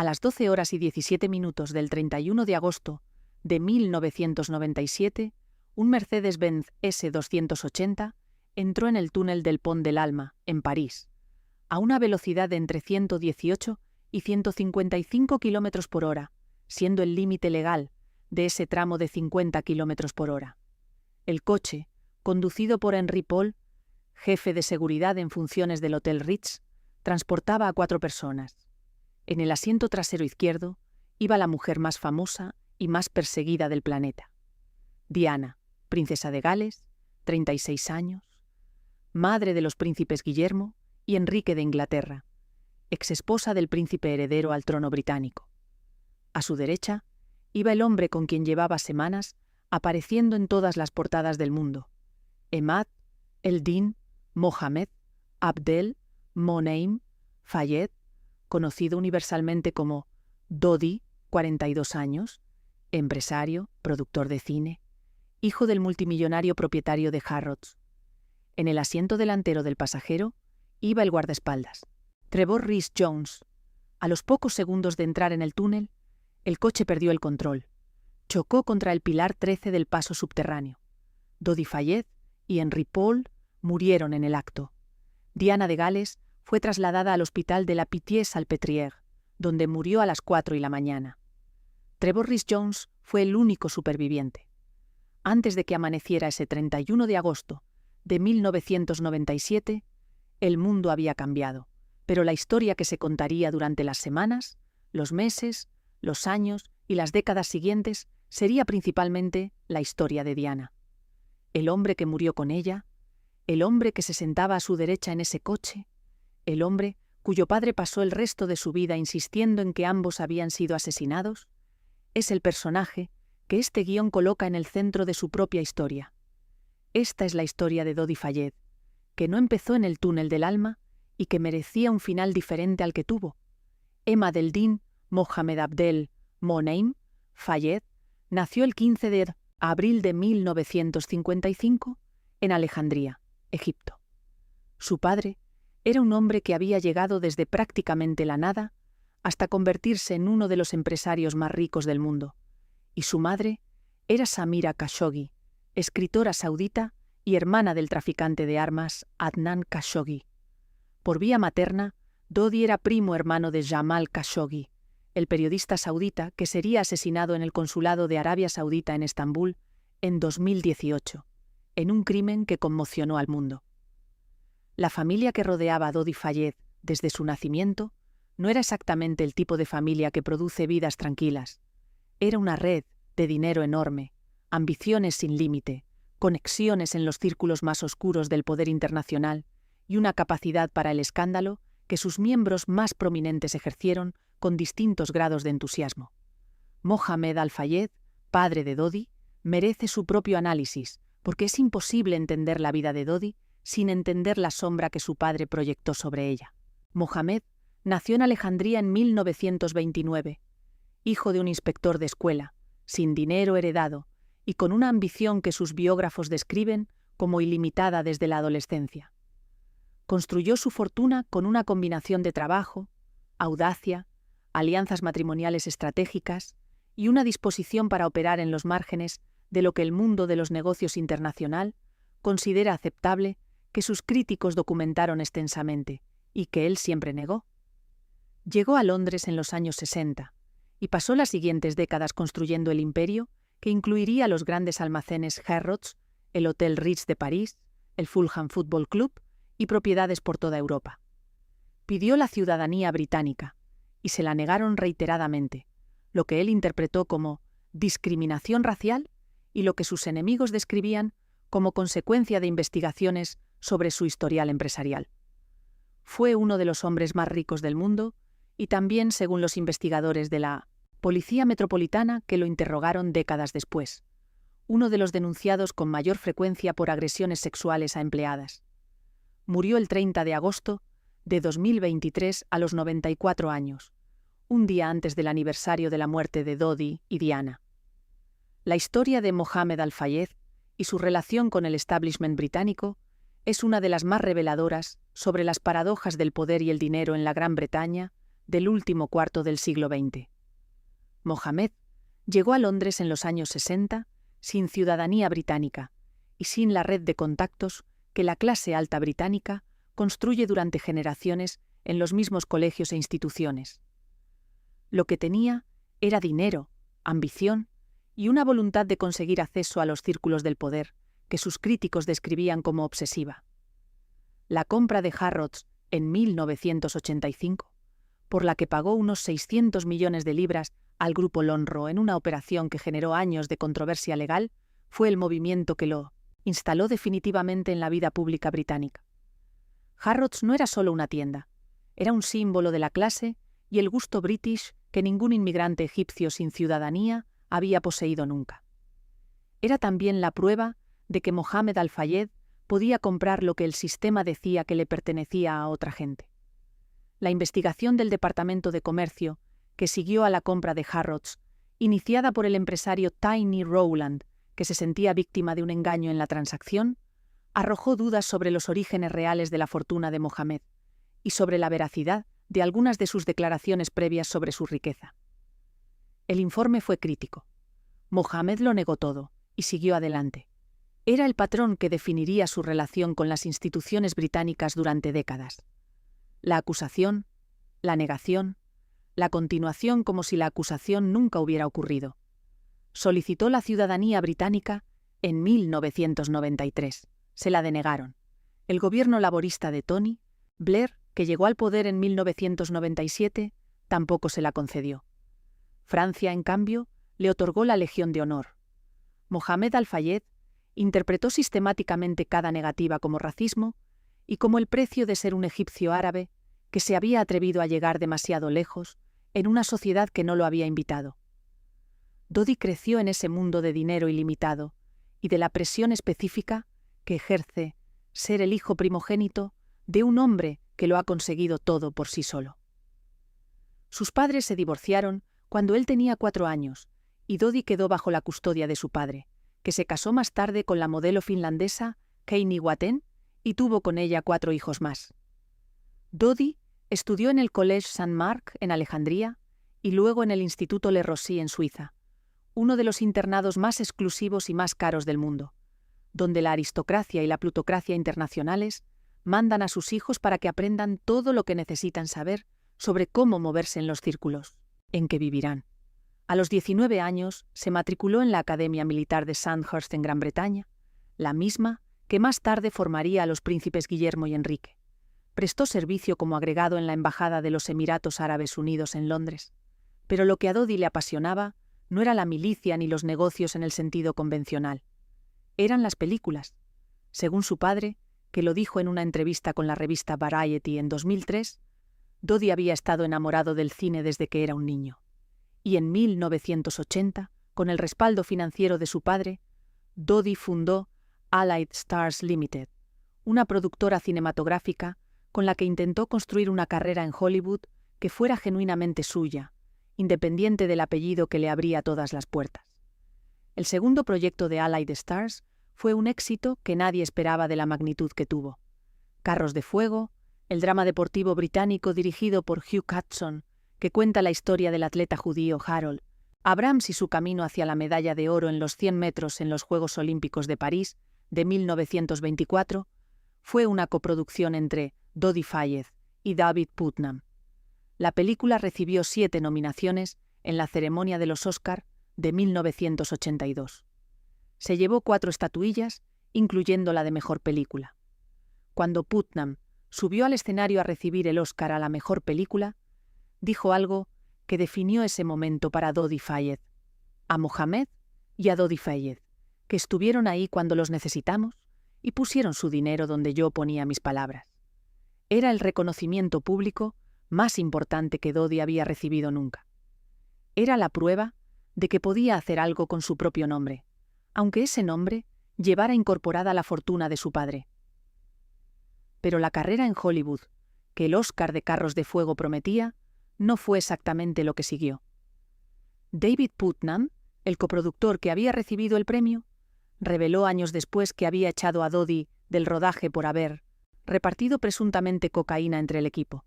A las 12:17 del 31 de agosto de 1997, un Mercedes-Benz S280 entró en el túnel del Pont de l'Alma, en París, a una velocidad de entre 118 y 155 km por hora, siendo el límite legal de ese tramo de 50 km por hora. El coche, conducido por Henri Paul, jefe de seguridad en funciones del Hotel Ritz, transportaba a 4 personas. En el asiento trasero izquierdo iba la mujer más famosa y más perseguida del planeta. Diana, princesa de Gales, 36 años, madre de los príncipes Guillermo y Enrique de Inglaterra, exesposa del príncipe heredero al trono británico. A su derecha iba el hombre con quien llevaba semanas apareciendo en todas las portadas del mundo, Emad el-Din Mohammed Abdel Moneim Fayed, conocido universalmente como Dodi, 42 años, empresario, productor de cine, hijo del multimillonario propietario de Harrods. En el asiento delantero del pasajero iba el guardaespaldas, Trevor Rhys-Jones. A los pocos segundos de entrar en el túnel, el coche perdió el control. Chocó contra el pilar 13 del paso subterráneo. Dodi Fayed y Henri Paul murieron en el acto. Diana de Gales fue trasladada al hospital de la Pitié-Salpêtrière, donde murió a las 4 de la mañana. Trevor Rhys-Jones fue el único superviviente. Antes de que amaneciera ese 31 de agosto de 1997, el mundo había cambiado, pero la historia que se contaría durante las semanas, los meses, los años y las décadas siguientes sería principalmente la historia de Diana. El hombre que murió con ella, el hombre que se sentaba a su derecha en ese coche, el hombre cuyo padre pasó el resto de su vida insistiendo en que ambos habían sido asesinados, es el personaje que este guión coloca en el centro de su propia historia. Esta es la historia de Dodi Fayed, que no empezó en el túnel del alma y que merecía un final diferente al que tuvo. Emad el-Din Mohammed Abdel Moneim Fayed nació el 15 de abril de 1955 en Alejandría, Egipto. Su padre era un hombre que había llegado desde prácticamente la nada hasta convertirse en uno de los empresarios más ricos del mundo, y su madre era Samira Khashoggi, escritora saudita y hermana del traficante de armas Adnan Khashoggi. Por vía materna, Dodi era primo hermano de Jamal Khashoggi, el periodista saudita que sería asesinado en el consulado de Arabia Saudita en Estambul en 2018, en un crimen que conmocionó al mundo. La familia que rodeaba a Dodi Fayed desde su nacimiento no era exactamente el tipo de familia que produce vidas tranquilas. Era una red de dinero enorme, ambiciones sin límite, conexiones en los círculos más oscuros del poder internacional y una capacidad para el escándalo que sus miembros más prominentes ejercieron con distintos grados de entusiasmo. Mohammed Al-Fayed, padre de Dodi, merece su propio análisis, porque es imposible entender la vida de Dodi sin entender la sombra que su padre proyectó sobre ella. Mohammed nació en Alejandría en 1929, hijo de un inspector de escuela, sin dinero heredado y con una ambición que sus biógrafos describen como ilimitada desde la adolescencia. Construyó su fortuna con una combinación de trabajo, audacia, alianzas matrimoniales estratégicas y una disposición para operar en los márgenes de lo que el mundo de los negocios internacional considera aceptable que sus críticos documentaron extensamente y que él siempre negó. Llegó a Londres en los años 60 y pasó las siguientes décadas construyendo el imperio que incluiría los grandes almacenes Harrods, el Hotel Ritz de París, el Fulham Football Club y propiedades por toda Europa. Pidió la ciudadanía británica y se la negaron reiteradamente, lo que él interpretó como discriminación racial y lo que sus enemigos describían como consecuencia de investigaciones sobre su historial empresarial. Fue uno de los hombres más ricos del mundo y también, según los investigadores de la Policía Metropolitana que lo interrogaron décadas después, uno de los denunciados con mayor frecuencia por agresiones sexuales a empleadas. Murió el 30 de agosto de 2023 a los 94 años, un día antes del aniversario de la muerte de Dodi y Diana. La historia de Mohammed Al-Fayed y su relación con el establishment británico es una de las más reveladoras sobre las paradojas del poder y el dinero en la Gran Bretaña del último cuarto del siglo XX. Mohamed llegó a Londres en los años 60 sin ciudadanía británica y sin la red de contactos que la clase alta británica construye durante generaciones en los mismos colegios e instituciones. Lo que tenía era dinero, ambición y una voluntad de conseguir acceso a los círculos del poder que sus críticos describían como obsesiva. La compra de Harrods en 1985, por la que pagó unos 600 millones de libras al grupo Lonrho en una operación que generó años de controversia legal, fue el movimiento que lo instaló definitivamente en la vida pública británica. Harrods no era solo una tienda, era un símbolo de la clase y el gusto british que ningún inmigrante egipcio sin ciudadanía había poseído nunca. Era también la prueba de que Mohamed Al-Fayed podía comprar lo que el sistema decía que le pertenecía a otra gente. La investigación del Departamento de Comercio, que siguió a la compra de Harrods, iniciada por el empresario Tiny Rowland, que se sentía víctima de un engaño en la transacción, arrojó dudas sobre los orígenes reales de la fortuna de Mohamed y sobre la veracidad de algunas de sus declaraciones previas sobre su riqueza. El informe fue crítico. Mohamed lo negó todo y siguió adelante. Era el patrón que definiría su relación con las instituciones británicas durante décadas. La acusación, la negación, la continuación como si la acusación nunca hubiera ocurrido. Solicitó la ciudadanía británica en 1993. Se la denegaron. El gobierno laborista de Tony Blair, que llegó al poder en 1997, tampoco se la concedió. Francia, en cambio, le otorgó la Legión de Honor. Mohamed Al-Fayed interpretó sistemáticamente cada negativa como racismo y como el precio de ser un egipcio árabe que se había atrevido a llegar demasiado lejos en una sociedad que no lo había invitado. Dodi creció en ese mundo de dinero ilimitado y de la presión específica que ejerce ser el hijo primogénito de un hombre que lo ha conseguido todo por sí solo. Sus padres se divorciaron cuando él tenía 4 años y Dodi quedó bajo la custodia de su padre, que se casó más tarde con la modelo finlandesa Keini Waten y tuvo con ella 4 hijos más. Dodi estudió en el Collège Saint-Marc en Alejandría y luego en el Instituto Le Rosey en Suiza, uno de los internados más exclusivos y más caros del mundo, donde la aristocracia y la plutocracia internacionales mandan a sus hijos para que aprendan todo lo que necesitan saber sobre cómo moverse en los círculos en que vivirán. A los 19 años se matriculó en la Academia Militar de Sandhurst en Gran Bretaña, la misma que más tarde formaría a los príncipes Guillermo y Enrique. Prestó servicio como agregado en la Embajada de los Emiratos Árabes Unidos en Londres, pero lo que a Dodi le apasionaba no era la milicia ni los negocios en el sentido convencional. Eran las películas. Según su padre, que lo dijo en una entrevista con la revista Variety en 2003, Dodi había estado enamorado del cine desde que era un niño. Y en 1980, con el respaldo financiero de su padre, Dodi fundó Allied Stars Limited, una productora cinematográfica con la que intentó construir una carrera en Hollywood que fuera genuinamente suya, independiente del apellido que le abría todas las puertas. El segundo proyecto de Allied Stars fue un éxito que nadie esperaba de la magnitud que tuvo. Carros de Fuego, el drama deportivo británico dirigido por Hugh Hudson, que cuenta la historia del atleta judío Harold Abrams y su camino hacia la medalla de oro en los 100 metros en los Juegos Olímpicos de París de 1924, fue una coproducción entre Dodi Fayed y David Putnam. La película recibió 7 nominaciones en la ceremonia de los Oscar de 1982. Se llevó 4 estatuillas, incluyendo la de Mejor Película. Cuando Putnam subió al escenario a recibir el Oscar a la Mejor Película, dijo algo que definió ese momento para Dodi Fayed, a Mohamed y a Dodi Fayed, que estuvieron ahí cuando los necesitamos y pusieron su dinero donde yo ponía mis palabras. Era el reconocimiento público más importante que Dodi había recibido nunca. Era la prueba de que podía hacer algo con su propio nombre, aunque ese nombre llevara incorporada la fortuna de su padre. Pero la carrera en Hollywood, que el Oscar de Carros de Fuego prometía, no fue exactamente lo que siguió. David Putnam, el coproductor que había recibido el premio, reveló años después que había echado a Dodi del rodaje por haber repartido presuntamente cocaína entre el equipo.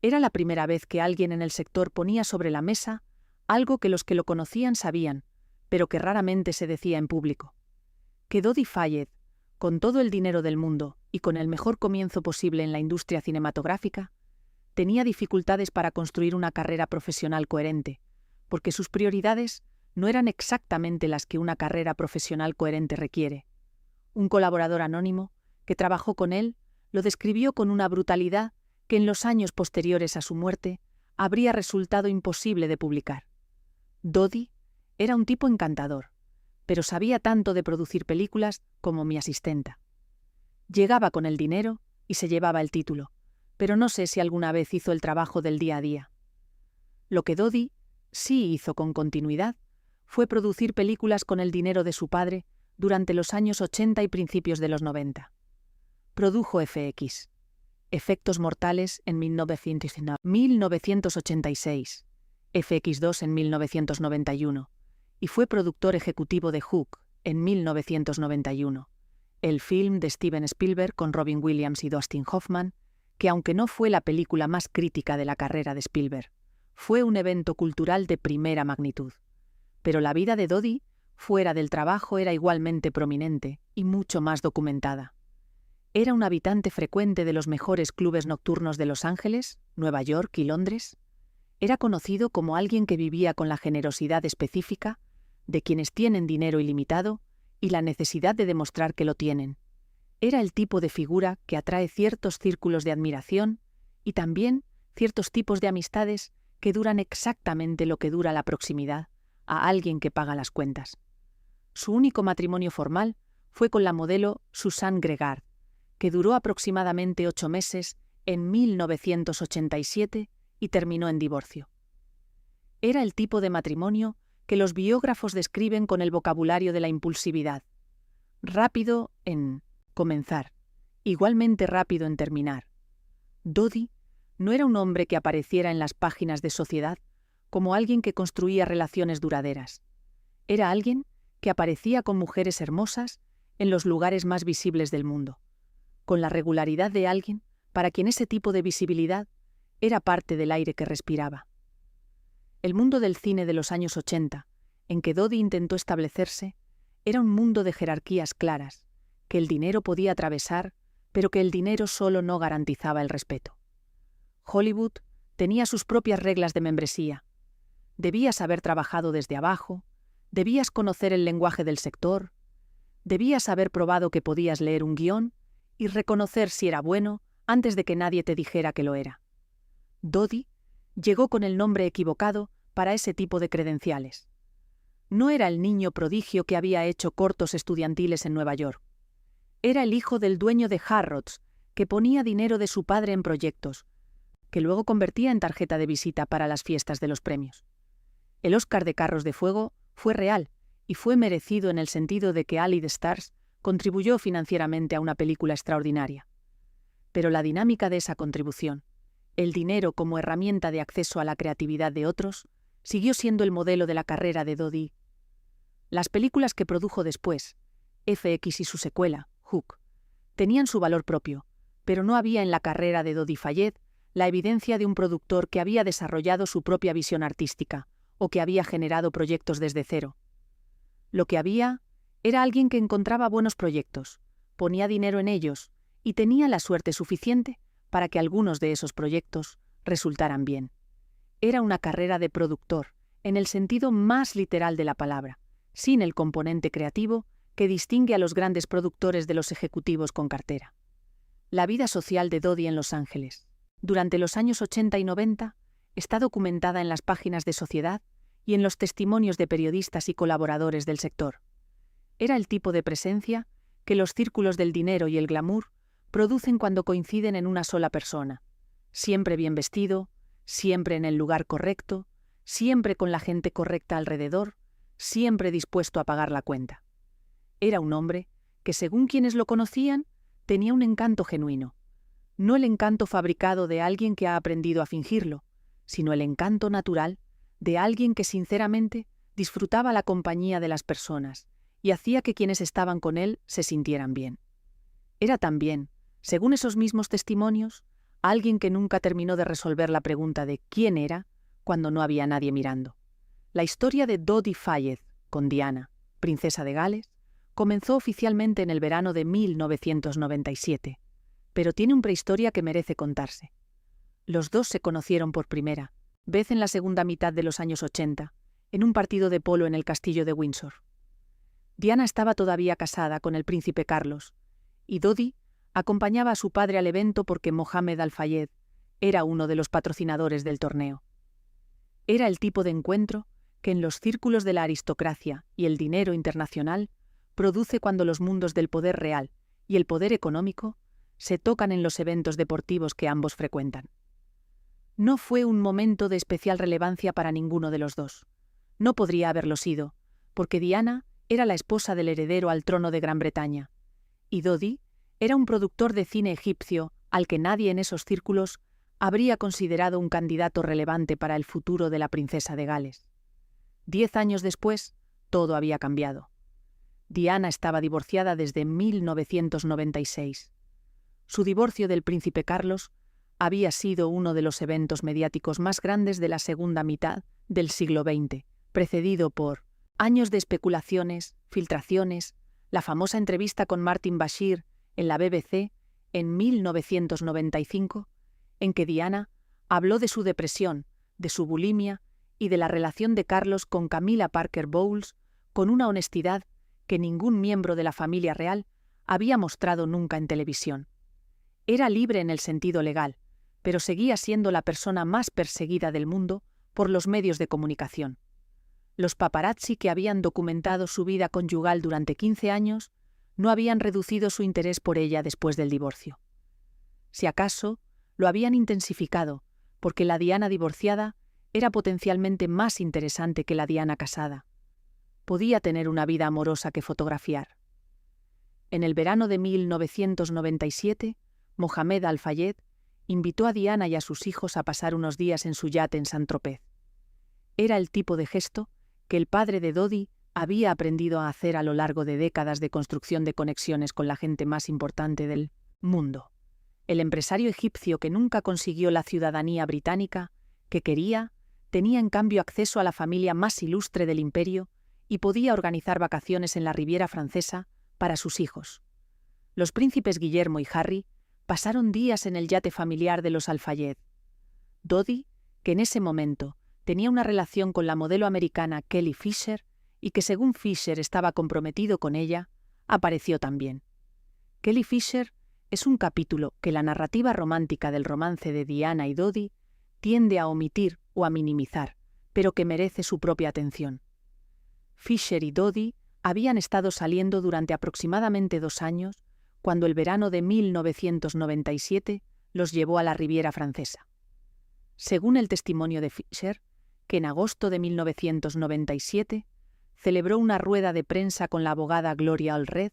Era la primera vez que alguien en el sector ponía sobre la mesa algo que los que lo conocían sabían, pero que raramente se decía en público. Que Dodi Fayed, con todo el dinero del mundo y con el mejor comienzo posible en la industria cinematográfica, tenía dificultades para construir una carrera profesional coherente, porque sus prioridades no eran exactamente las que una carrera profesional coherente requiere. Un colaborador anónimo, que trabajó con él, lo describió con una brutalidad que en los años posteriores a su muerte habría resultado imposible de publicar. Dodi era un tipo encantador, pero sabía tanto de producir películas como mi asistenta. Llegaba con el dinero y se llevaba el título, pero no sé si alguna vez hizo el trabajo del día a día. Lo que Dodi sí hizo con continuidad fue producir películas con el dinero de su padre durante los años 80 y principios de los 90. Produjo FX, Efectos Mortales en 1986, FX2 en 1991, y fue productor ejecutivo de Hook en 1991, el film de Steven Spielberg con Robin Williams y Dustin Hoffman, que aunque no fue la película más crítica de la carrera de Spielberg, fue un evento cultural de primera magnitud. Pero la vida de Dodi, fuera del trabajo, era igualmente prominente y mucho más documentada. Era un habitante frecuente de los mejores clubes nocturnos de Los Ángeles, Nueva York y Londres. Era conocido como alguien que vivía con la generosidad específica de quienes tienen dinero ilimitado y la necesidad de demostrar que lo tienen. Era el tipo de figura que atrae ciertos círculos de admiración y también ciertos tipos de amistades que duran exactamente lo que dura la proximidad a alguien que paga las cuentas. Su único matrimonio formal fue con la modelo Susan Gregard, que duró aproximadamente 8 meses en 1987 y terminó en divorcio. Era el tipo de matrimonio que los biógrafos describen con el vocabulario de la impulsividad. Rápido en comenzar, igualmente rápido en terminar. Dodi no era un hombre que apareciera en las páginas de Sociedad como alguien que construía relaciones duraderas. Era alguien que aparecía con mujeres hermosas en los lugares más visibles del mundo, con la regularidad de alguien para quien ese tipo de visibilidad era parte del aire que respiraba. El mundo del cine de los años 80, en que Dodi intentó establecerse, era un mundo de jerarquías claras, que el dinero podía atravesar, pero que el dinero solo no garantizaba el respeto. Hollywood tenía sus propias reglas de membresía. Debías haber trabajado desde abajo, debías conocer el lenguaje del sector, debías haber probado que podías leer un guión y reconocer si era bueno antes de que nadie te dijera que lo era. Dodi llegó con el nombre equivocado para ese tipo de credenciales. No era el niño prodigio que había hecho cortos estudiantiles en Nueva York. Era el hijo del dueño de Harrods, que ponía dinero de su padre en proyectos, que luego convertía en tarjeta de visita para las fiestas de los premios. El Oscar de Carros de Fuego fue real y fue merecido en el sentido de que Ali the Stars contribuyó financieramente a una película extraordinaria. Pero la dinámica de esa contribución, el dinero como herramienta de acceso a la creatividad de otros, siguió siendo el modelo de la carrera de Dodi. Las películas que produjo después, FX y su secuela, Hook, tenían su valor propio, pero no había en la carrera de Dodi Fayed la evidencia de un productor que había desarrollado su propia visión artística o que había generado proyectos desde cero. Lo que había era alguien que encontraba buenos proyectos, ponía dinero en ellos y tenía la suerte suficiente para que algunos de esos proyectos resultaran bien. Era una carrera de productor, en el sentido más literal de la palabra, sin el componente creativo que distingue a los grandes productores de los ejecutivos con cartera. La vida social de Dodi en Los Ángeles, durante los años 80 y 90, está documentada en las páginas de Sociedad y en los testimonios de periodistas y colaboradores del sector. Era el tipo de presencia que los círculos del dinero y el glamour producen cuando coinciden en una sola persona, siempre bien vestido, siempre en el lugar correcto, siempre con la gente correcta alrededor, siempre dispuesto a pagar la cuenta. Era un hombre que, según quienes lo conocían, tenía un encanto genuino, no el encanto fabricado de alguien que ha aprendido a fingirlo, sino el encanto natural de alguien que sinceramente disfrutaba la compañía de las personas y hacía que quienes estaban con él se sintieran bien. Era también, según esos mismos testimonios, alguien que nunca terminó de resolver la pregunta de quién era cuando no había nadie mirando. La historia de Dodi Fayed con Diana, princesa de Gales, comenzó oficialmente en el verano de 1997, pero tiene una prehistoria que merece contarse. Los dos se conocieron por primera vez en la segunda mitad de los años 80, en un partido de polo en el castillo de Windsor. Diana estaba todavía casada con el príncipe Carlos, y Dodi acompañaba a su padre al evento porque Mohammed Al-Fayed era uno de los patrocinadores del torneo. Era el tipo de encuentro que en los círculos de la aristocracia y el dinero internacional produce cuando los mundos del poder real y el poder económico se tocan en los eventos deportivos que ambos frecuentan. No fue un momento de especial relevancia para ninguno de los dos. No podría haberlo sido, porque Diana era la esposa del heredero al trono de Gran Bretaña, y Dodi era un productor de cine egipcio al que nadie en esos círculos habría considerado un candidato relevante para el futuro de la princesa de Gales. 10 años después, todo había cambiado. Diana estaba divorciada desde 1996. Su divorcio del príncipe Carlos había sido uno de los eventos mediáticos más grandes de la segunda mitad del siglo XX, precedido por años de especulaciones, filtraciones, la famosa entrevista con Martin Bashir en la BBC en 1995, en que Diana habló de su depresión, de su bulimia y de la relación de Carlos con Camilla Parker Bowles con una honestidad que ningún miembro de la familia real había mostrado nunca en televisión. Era libre en el sentido legal, pero seguía siendo la persona más perseguida del mundo por los medios de comunicación. Los paparazzi que habían documentado su vida conyugal durante 15 años no habían reducido su interés por ella después del divorcio. Si acaso, lo habían intensificado, porque la Diana divorciada era potencialmente más interesante que la Diana casada. Podía tener una vida amorosa que fotografiar. En el verano de 1997, Mohammed Al-Fayed invitó a Diana y a sus hijos a pasar unos días en su yate en Saint-Tropez. Era el tipo de gesto que el padre de Dodi había aprendido a hacer a lo largo de décadas de construcción de conexiones con la gente más importante del mundo. El empresario egipcio que nunca consiguió la ciudadanía británica, que quería, tenía en cambio acceso a la familia más ilustre del imperio y podía organizar vacaciones en la Riviera Francesa para sus hijos. Los príncipes Guillermo y Harry pasaron días en el yate familiar de los Al-Fayed. Dodi, que en ese momento tenía una relación con la modelo americana Kelly Fisher y que según Fisher estaba comprometido con ella, apareció también. Kelly Fisher es un capítulo que la narrativa romántica del romance de Diana y Dodi tiende a omitir o a minimizar, pero que merece su propia atención. Fisher y Dodi habían estado saliendo durante aproximadamente 2 años, cuando el verano de 1997 los llevó a la Riviera Francesa. Según el testimonio de Fisher, que en agosto de 1997 celebró una rueda de prensa con la abogada Gloria Allred,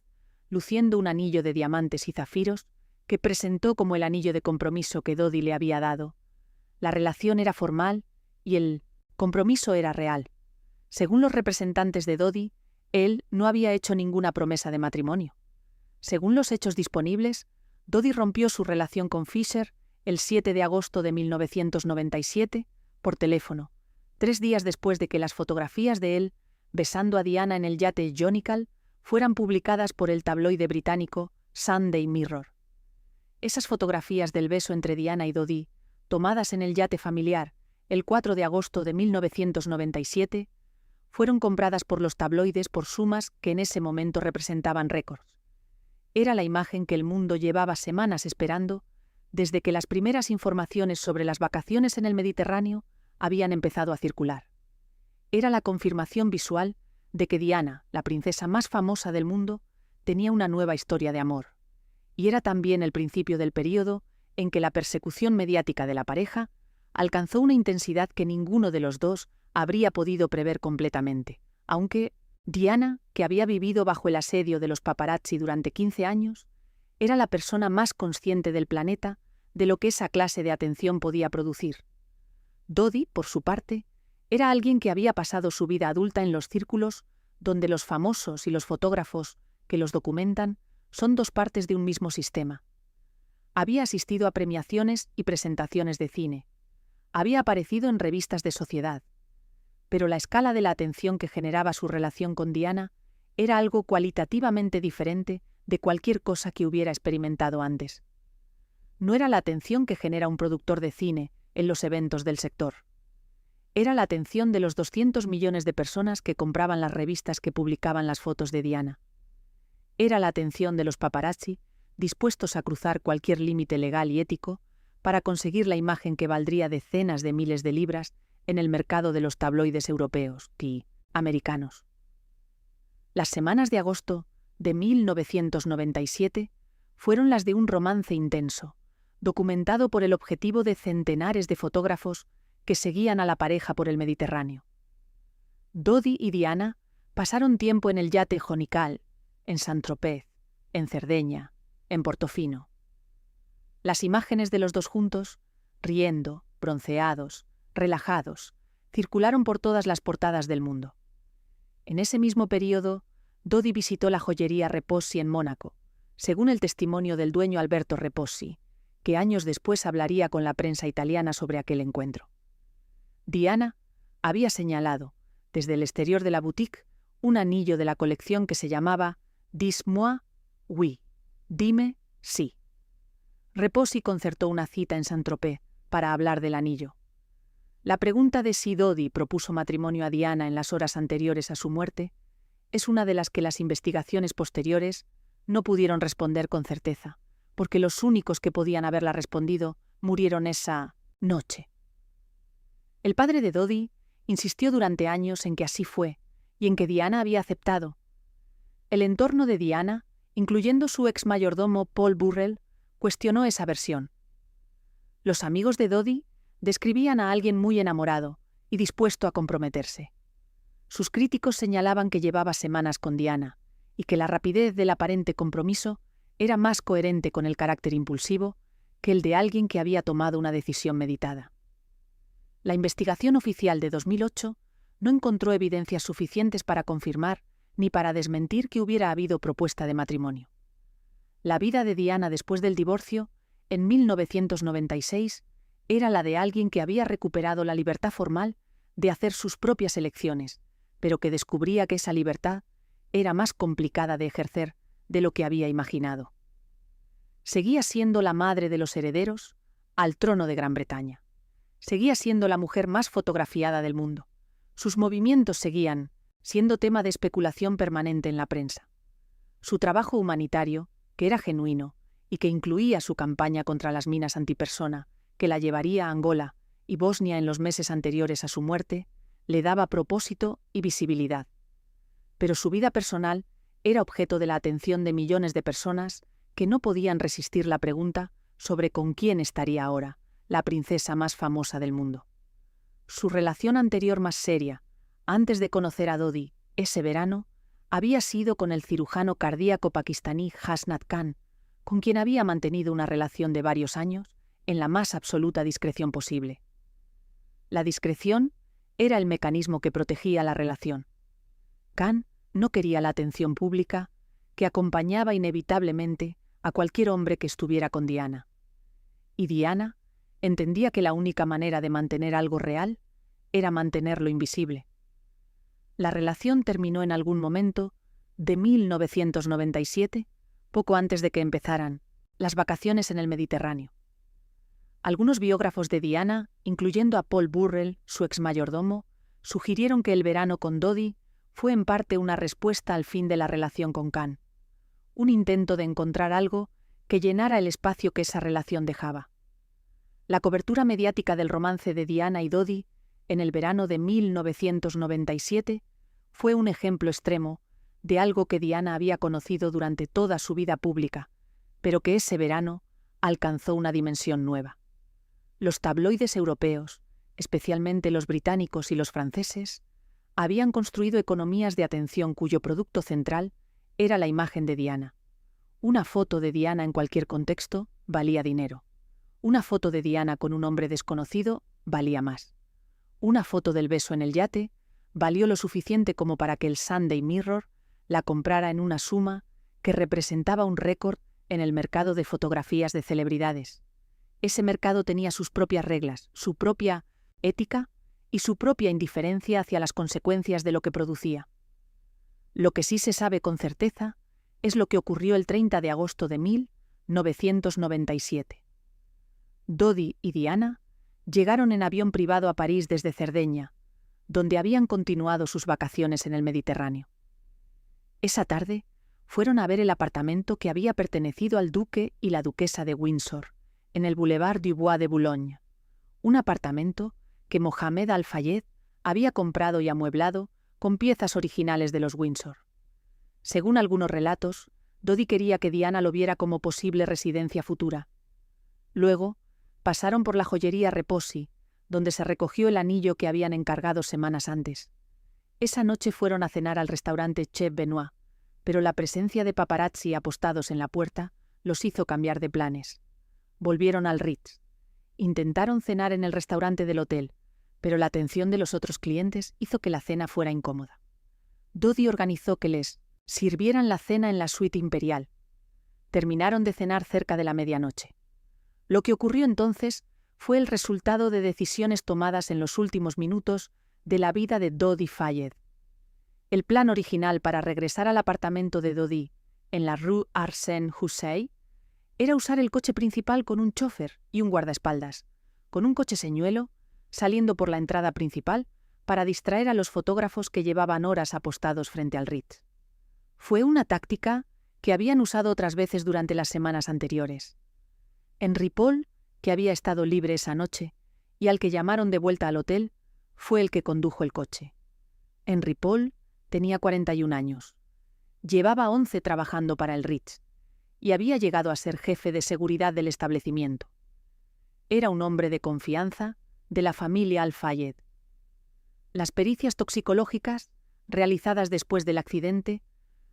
luciendo un anillo de diamantes y zafiros que presentó como el anillo de compromiso que Dodi le había dado. La relación era formal y el compromiso era real. Según los representantes de Dodi, él no había hecho ninguna promesa de matrimonio. Según los hechos disponibles, Dodi rompió su relación con Fisher el 7 de agosto de 1997 por teléfono, 3 días después de que las fotografías de él besando a Diana en el yate Jonical fueran publicadas por el tabloide británico Sunday Mirror. Esas fotografías del beso entre Diana y Dodi, tomadas en el yate familiar el 4 de agosto de 1997, fueron compradas por los tabloides por sumas que en ese momento representaban récords. Era la imagen que el mundo llevaba semanas esperando desde que las primeras informaciones sobre las vacaciones en el Mediterráneo habían empezado a circular. Era la confirmación visual de que Diana, la princesa más famosa del mundo, tenía una nueva historia de amor. Y era también el principio del período en que la persecución mediática de la pareja alcanzó una intensidad que ninguno de los dos habría podido prever completamente, aunque Diana, que había vivido bajo el asedio de los paparazzi durante 15 años, era la persona más consciente del planeta de lo que esa clase de atención podía producir. Dodi, por su parte, era alguien que había pasado su vida adulta en los círculos donde los famosos y los fotógrafos que los documentan son 2 partes de un mismo sistema. Había asistido a premiaciones y presentaciones de cine. Había aparecido en revistas de sociedad. Pero la escala de la atención que generaba su relación con Diana era algo cualitativamente diferente de cualquier cosa que hubiera experimentado antes. No era la atención que genera un productor de cine en los eventos del sector. Era la atención de los 200 millones de personas que compraban las revistas que publicaban las fotos de Diana. Era la atención de los paparazzi, dispuestos a cruzar cualquier límite legal y ético para conseguir la imagen que valdría decenas de miles de libras en el mercado de los tabloides europeos y americanos. Las semanas de agosto de 1997 fueron las de un romance intenso, documentado por el objetivo de centenares de fotógrafos que seguían a la pareja por el Mediterráneo. Dodi y Diana pasaron tiempo en el yate Jonical, en Saint-Tropez, en Cerdeña, en Portofino. Las imágenes de los dos juntos, riendo, bronceados, relajados, circularon por todas las portadas del mundo. En ese mismo período, Dodi visitó la joyería Repossi en Mónaco, según el testimonio del dueño Alberto Repossi, que años después hablaría con la prensa italiana sobre aquel encuentro. Diana había señalado, desde el exterior de la boutique, un anillo de la colección que se llamaba Dis-moi oui, dime sí. Repossi concertó una cita en Saint-Tropez para hablar del anillo. La pregunta de si Dodi propuso matrimonio a Diana en las horas anteriores a su muerte es una de las que las investigaciones posteriores no pudieron responder con certeza, porque los únicos que podían haberla respondido murieron esa noche. El padre de Dodi insistió durante años en que así fue y en que Diana había aceptado. El entorno de Diana, incluyendo su ex mayordomo Paul Burrell, cuestionó esa versión. Los amigos de Dodi describían a alguien muy enamorado y dispuesto a comprometerse. Sus críticos señalaban que llevaba semanas con Diana y que la rapidez del aparente compromiso era más coherente con el carácter impulsivo que el de alguien que había tomado una decisión meditada. La investigación oficial de 2008 no encontró evidencias suficientes para confirmar ni para desmentir que hubiera habido propuesta de matrimonio. La vida de Diana después del divorcio, en 1996, era la de alguien que había recuperado la libertad formal de hacer sus propias elecciones, pero que descubría que esa libertad era más complicada de ejercer de lo que había imaginado. Seguía siendo la madre de los herederos al trono de Gran Bretaña. Seguía siendo la mujer más fotografiada del mundo. Sus movimientos seguían siendo tema de especulación permanente en la prensa. Su trabajo humanitario, que era genuino y que incluía su campaña contra las minas antipersona, que la llevaría a Angola y Bosnia en los meses anteriores a su muerte, le daba propósito y visibilidad. Pero su vida personal era objeto de la atención de millones de personas que no podían resistir la pregunta sobre con quién estaría ahora la princesa más famosa del mundo. Su relación anterior más seria, antes de conocer a Dodi, ese verano, había sido con el cirujano cardíaco pakistaní Hasnat Khan, con quien había mantenido una relación de varios años en la más absoluta discreción posible. La discreción era el mecanismo que protegía la relación. Khan no quería la atención pública que acompañaba inevitablemente a cualquier hombre que estuviera con Diana. Y Diana entendía que la única manera de mantener algo real era mantenerlo invisible. La relación terminó en algún momento de 1997, poco antes de que empezaran las vacaciones en el Mediterráneo. Algunos biógrafos de Diana, incluyendo a Paul Burrell, su exmayordomo, sugirieron que el verano con Dodi fue en parte una respuesta al fin de la relación con Khan, un intento de encontrar algo que llenara el espacio que esa relación dejaba. La cobertura mediática del romance de Diana y Dodi en el verano de 1997 fue un ejemplo extremo de algo que Diana había conocido durante toda su vida pública, pero que ese verano alcanzó una dimensión nueva. Los tabloides europeos, especialmente los británicos y los franceses, habían construido economías de atención cuyo producto central era la imagen de Diana. Una foto de Diana en cualquier contexto valía dinero. Una foto de Diana con un hombre desconocido valía más. Una foto del beso en el yate valió lo suficiente como para que el Sunday Mirror la comprara en una suma que representaba un récord en el mercado de fotografías de celebridades. Ese mercado tenía sus propias reglas, su propia ética y su propia indiferencia hacia las consecuencias de lo que producía. Lo que sí se sabe con certeza es lo que ocurrió el 30 de agosto de 1997. Dodi y Diana llegaron en avión privado a París desde Cerdeña, donde habían continuado sus vacaciones en el Mediterráneo. Esa tarde fueron a ver el apartamento que había pertenecido al duque y la duquesa de Windsor, en el Boulevard du Bois de Boulogne, un apartamento que Mohamed Al-Fayed había comprado y amueblado con piezas originales de los Windsor. Según algunos relatos, Dodi quería que Diana lo viera como posible residencia futura. Luego, pasaron por la joyería Reposi, donde se recogió el anillo que habían encargado semanas antes. Esa noche fueron a cenar al restaurante Chef Benoit, pero la presencia de paparazzi apostados en la puerta los hizo cambiar de planes. Volvieron al Ritz. Intentaron cenar en el restaurante del hotel, pero la atención de los otros clientes hizo que la cena fuera incómoda. Dodi organizó que les sirvieran la cena en la suite imperial. Terminaron de cenar cerca de la medianoche. Lo que ocurrió entonces fue el resultado de decisiones tomadas en los últimos minutos de la vida de Dodi Fayed. El plan original para regresar al apartamento de Dodi, en la Rue Arsène Houssaye, era usar el coche principal con un chofer y un guardaespaldas, con un coche señuelo, saliendo por la entrada principal para distraer a los fotógrafos que llevaban horas apostados frente al Ritz. Fue una táctica que habían usado otras veces durante las semanas anteriores. Henri Paul, que había estado libre esa noche y al que llamaron de vuelta al hotel, fue el que condujo el coche. Henri Paul tenía 41 años. Llevaba 11 trabajando para el Ritz y había llegado a ser jefe de seguridad del establecimiento. Era un hombre de confianza de la familia Al-Fayed. Las pericias toxicológicas, realizadas después del accidente,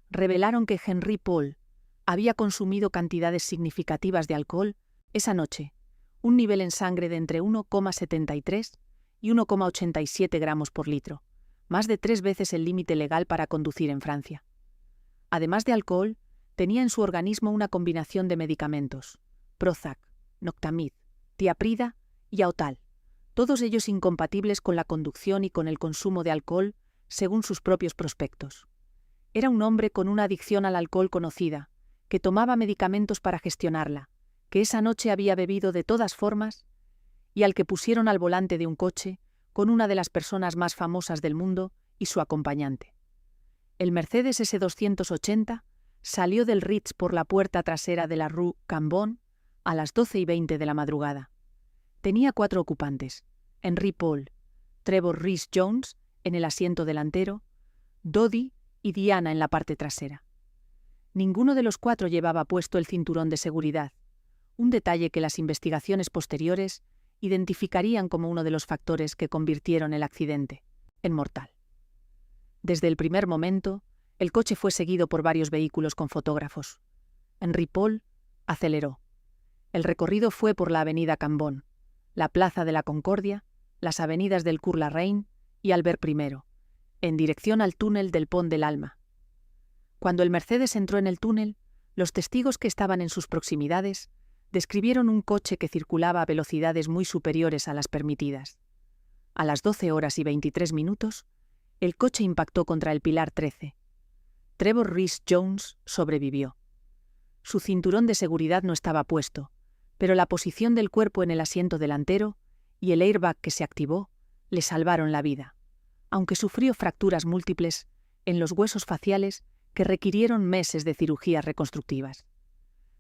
revelaron que Henri Paul había consumido cantidades significativas de alcohol esa noche, un nivel en sangre de entre 1,73 y 1,87 gramos por litro, más de 3 veces el límite legal para conducir en Francia. Además de alcohol, tenía en su organismo una combinación de medicamentos, Prozac, Noctamid, Tiaprida y Aotal, todos ellos incompatibles con la conducción y con el consumo de alcohol, según sus propios prospectos. Era un hombre con una adicción al alcohol conocida, que tomaba medicamentos para gestionarla, que esa noche había bebido de todas formas y al que pusieron al volante de un coche con una de las personas más famosas del mundo y su acompañante. El Mercedes S280 salió del Ritz por la puerta trasera de la Rue Cambon a las 12:20 de la madrugada. Tenía 4 ocupantes: Henri Paul, Trevor Rhys-Jones en el asiento delantero, Dodi y Diana en la parte trasera. Ninguno de los 4 llevaba puesto el cinturón de seguridad, un detalle que las investigaciones posteriores identificarían como uno de los factores que convirtieron el accidente en mortal. Desde el primer momento, el coche fue seguido por varios vehículos con fotógrafos. Henri Paul aceleró. El recorrido fue por la avenida Cambon, la Plaza de la Concordia, las avenidas del Cours la Reine y Albert I, en dirección al túnel del Pont de l'Alma. Cuando el Mercedes entró en el túnel, los testigos que estaban en sus proximidades describieron un coche que circulaba a velocidades muy superiores a las permitidas. A las 12:23, el coche impactó contra el pilar 13. Trevor Rhys-Jones sobrevivió. Su cinturón de seguridad no estaba puesto, pero la posición del cuerpo en el asiento delantero y el airbag que se activó le salvaron la vida, aunque sufrió fracturas múltiples en los huesos faciales que requirieron meses de cirugías reconstructivas.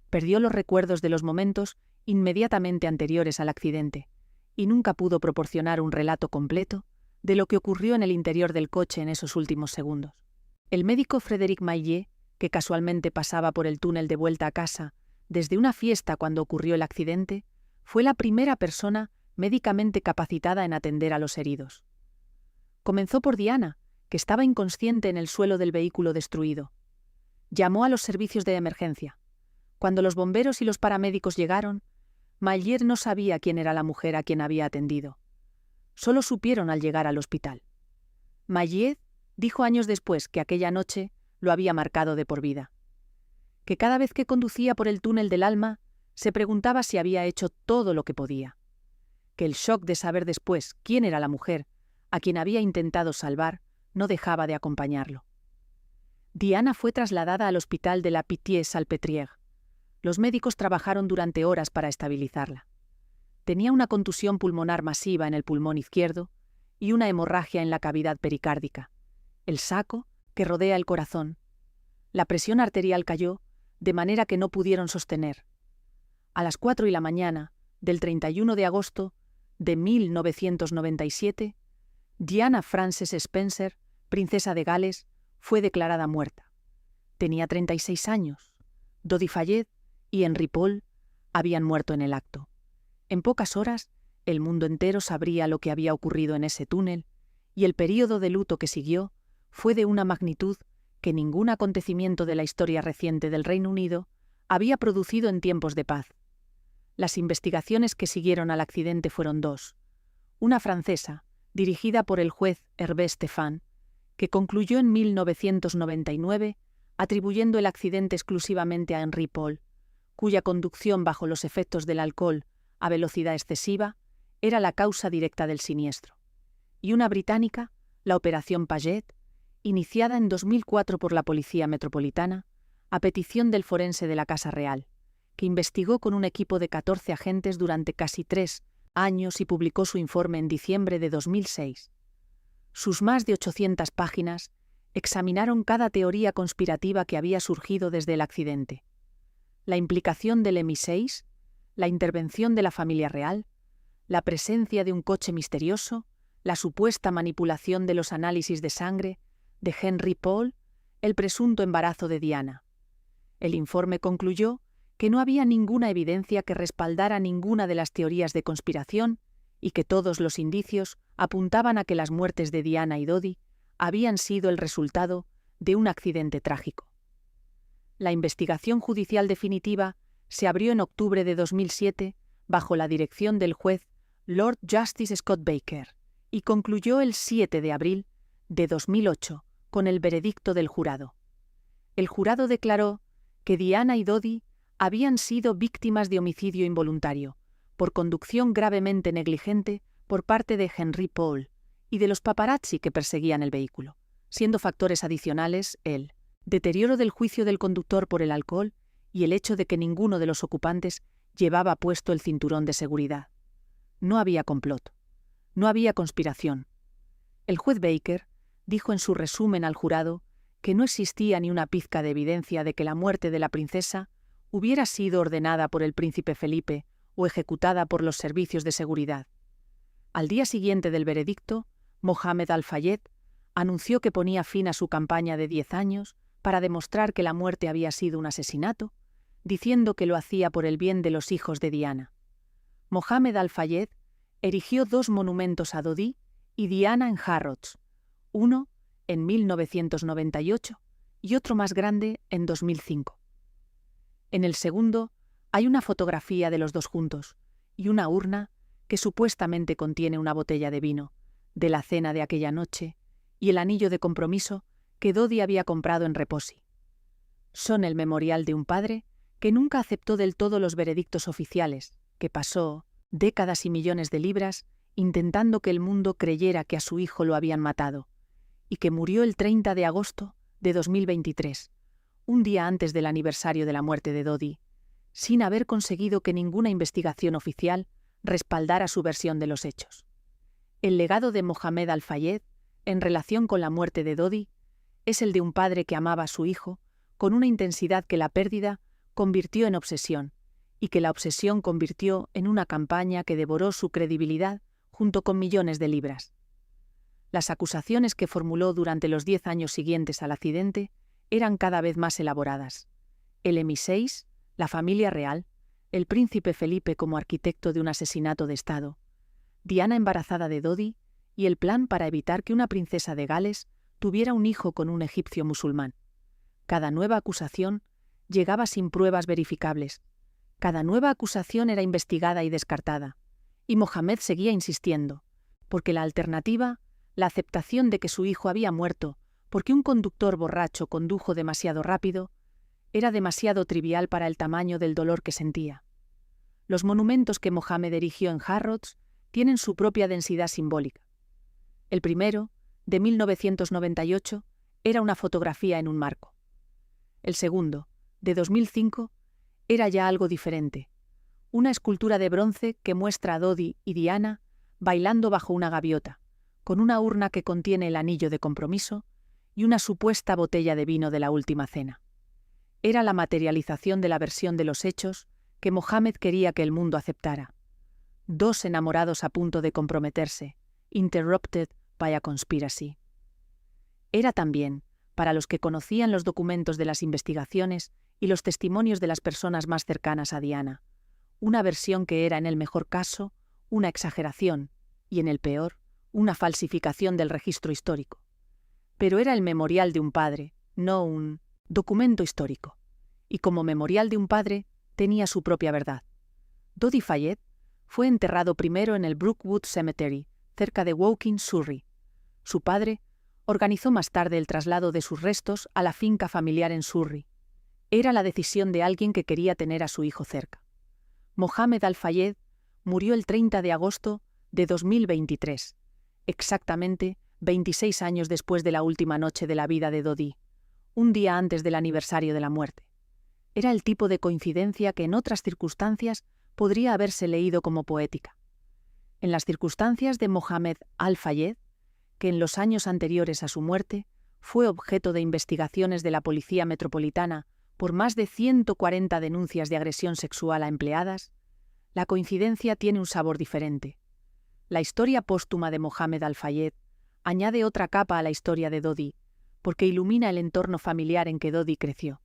Perdió los recuerdos de los momentos inmediatamente anteriores al accidente y nunca pudo proporcionar un relato completo de lo que ocurrió en el interior del coche en esos últimos segundos. El médico Frédéric Maillet, que casualmente pasaba por el túnel de vuelta a casa desde una fiesta cuando ocurrió el accidente, fue la primera persona médicamente capacitada en atender a los heridos. Comenzó por Diana, que estaba inconsciente en el suelo del vehículo destruido. Llamó a los servicios de emergencia. Cuando los bomberos y los paramédicos llegaron, Maillet no sabía quién era la mujer a quien había atendido. Solo supieron al llegar al hospital. Maillet dijo años después que aquella noche lo había marcado de por vida. que cada vez que conducía por el túnel del alma se preguntaba si había hecho todo lo que podía, que el shock de saber después quién era la mujer a quien había intentado salvar no dejaba de acompañarlo. Diana fue trasladada al hospital de la Pitié-Salpêtrière. Los médicos trabajaron durante horas para estabilizarla. Tenía una contusión pulmonar masiva en el pulmón izquierdo y una hemorragia en la cavidad pericárdica, el saco que rodea el corazón. La presión arterial cayó, de manera que no pudieron sostener. A las 4 de la mañana del 31 de agosto de 1997, Diana Frances Spencer, princesa de Gales, fue declarada muerta. Tenía 36 años. Dodi Fayed y Henry Paul habían muerto en el acto. En pocas horas, el mundo entero sabría lo que había ocurrido en ese túnel, y el período de luto que siguió fue de una magnitud que ningún acontecimiento de la historia reciente del Reino Unido había producido en tiempos de paz. Las investigaciones que siguieron al accidente fueron dos. Una francesa, dirigida por el juez Hervé Stéphan, que concluyó en 1999 atribuyendo el accidente exclusivamente a Henry Paul, cuya conducción bajo los efectos del alcohol a velocidad excesiva era la causa directa del siniestro. Y una británica, la Operación Paget, iniciada en 2004 por la Policía Metropolitana, a petición del forense de la Casa Real, que investigó con un equipo de 14 agentes durante casi 3 años y publicó su informe en diciembre de 2006. Sus más de 800 páginas examinaron cada teoría conspirativa que había surgido desde el accidente. La implicación del MI6, la intervención de la familia real, la presencia de un coche misterioso, la supuesta manipulación de los análisis de sangre de Henry Paul, el presunto embarazo de Diana. El informe concluyó que no había ninguna evidencia que respaldara ninguna de las teorías de conspiración y que todos los indicios apuntaban a que las muertes de Diana y Dodi habían sido el resultado de un accidente trágico. La investigación judicial definitiva se abrió en octubre de 2007 bajo la dirección del juez Lord Justice Scott Baker y concluyó el 7 de abril de 2008 con el veredicto del jurado. El jurado declaró que Diana y Dodi habían sido víctimas de homicidio involuntario por conducción gravemente negligente por parte de Henry Paul y de los paparazzi que perseguían el vehículo, siendo factores adicionales el deterioro del juicio del conductor por el alcohol y el hecho de que ninguno de los ocupantes llevaba puesto el cinturón de seguridad. No había complot. No había conspiración. El juez Baker dijo en su resumen al jurado que no existía ni una pizca de evidencia de que la muerte de la princesa hubiera sido ordenada por el príncipe Felipe o ejecutada por los servicios de seguridad. Al día siguiente del veredicto, Mohammed Al-Fayed anunció que ponía fin a su campaña de 10 años para demostrar que la muerte había sido un asesinato, diciendo que lo hacía por el bien de los hijos de Diana. Mohammed Al-Fayed erigió 2 monumentos a Dodi y Diana en Harrods, uno en 1998 y otro más grande en 2005. En el segundo hay una fotografía de los dos juntos y una urna que supuestamente contiene una botella de vino, de la cena de aquella noche y el anillo de compromiso que Dodi había comprado en Reposi. Son el memorial de un padre que nunca aceptó del todo los veredictos oficiales, que pasó décadas y millones de libras intentando que el mundo creyera que a su hijo lo habían matado, y que murió el 30 de agosto de 2023, un día antes del aniversario de la muerte de Dodi, sin haber conseguido que ninguna investigación oficial respaldara su versión de los hechos. El legado de Mohammed Al-Fayed, en relación con la muerte de Dodi, es el de un padre que amaba a su hijo con una intensidad que la pérdida convirtió en obsesión, y que la obsesión convirtió en una campaña que devoró su credibilidad junto con millones de libras. Las acusaciones que formuló durante los 10 años siguientes al accidente eran cada vez más elaboradas. El MI6, la familia real, el príncipe Felipe como arquitecto de un asesinato de Estado, Diana embarazada de Dodi y el plan para evitar que una princesa de Gales tuviera un hijo con un egipcio musulmán. Cada nueva acusación llegaba sin pruebas verificables. Cada nueva acusación era investigada y descartada. Y Mohammed seguía insistiendo, porque la alternativa, la aceptación de que su hijo había muerto porque un conductor borracho condujo demasiado rápido, era demasiado trivial para el tamaño del dolor que sentía. Los monumentos que Mohammed erigió en Harrods tienen su propia densidad simbólica. El primero, de 1998, era una fotografía en un marco. El segundo, de 2005, era ya algo diferente. Una escultura de bronce que muestra a Dodi y Diana bailando bajo una gaviota, con una urna que contiene el anillo de compromiso y una supuesta botella de vino de la última cena. Era la materialización de la versión de los hechos que Mohammed quería que el mundo aceptara. Dos enamorados a punto de comprometerse, interrupted by a conspiracy. Era también, para los que conocían los documentos de las investigaciones y los testimonios de las personas más cercanas a Diana, una versión que era en el mejor caso una exageración y en el peor una falsificación del registro histórico. Pero era el memorial de un padre, no un documento histórico, y como memorial de un padre tenía su propia verdad. Dodi Fayed fue enterrado primero en el Brookwood Cemetery, cerca de Woking, Surrey. Su padre organizó más tarde el traslado de sus restos a la finca familiar en Surrey. Era la decisión de alguien que quería tener a su hijo cerca. Mohammed Al-Fayed murió el 30 de agosto de 2023, exactamente 26 años después de la última noche de la vida de Dodi, un día antes del aniversario de la muerte. Era el tipo de coincidencia que en otras circunstancias podría haberse leído como poética. En las circunstancias de Mohammed Al-Fayed, que en los años anteriores a su muerte fue objeto de investigaciones de la Policía Metropolitana por más de 140 denuncias de agresión sexual a empleadas, la coincidencia tiene un sabor diferente. La historia póstuma de Mohammed Al-Fayed añade otra capa a la historia de Dodi, porque ilumina el entorno familiar en que Dodi creció.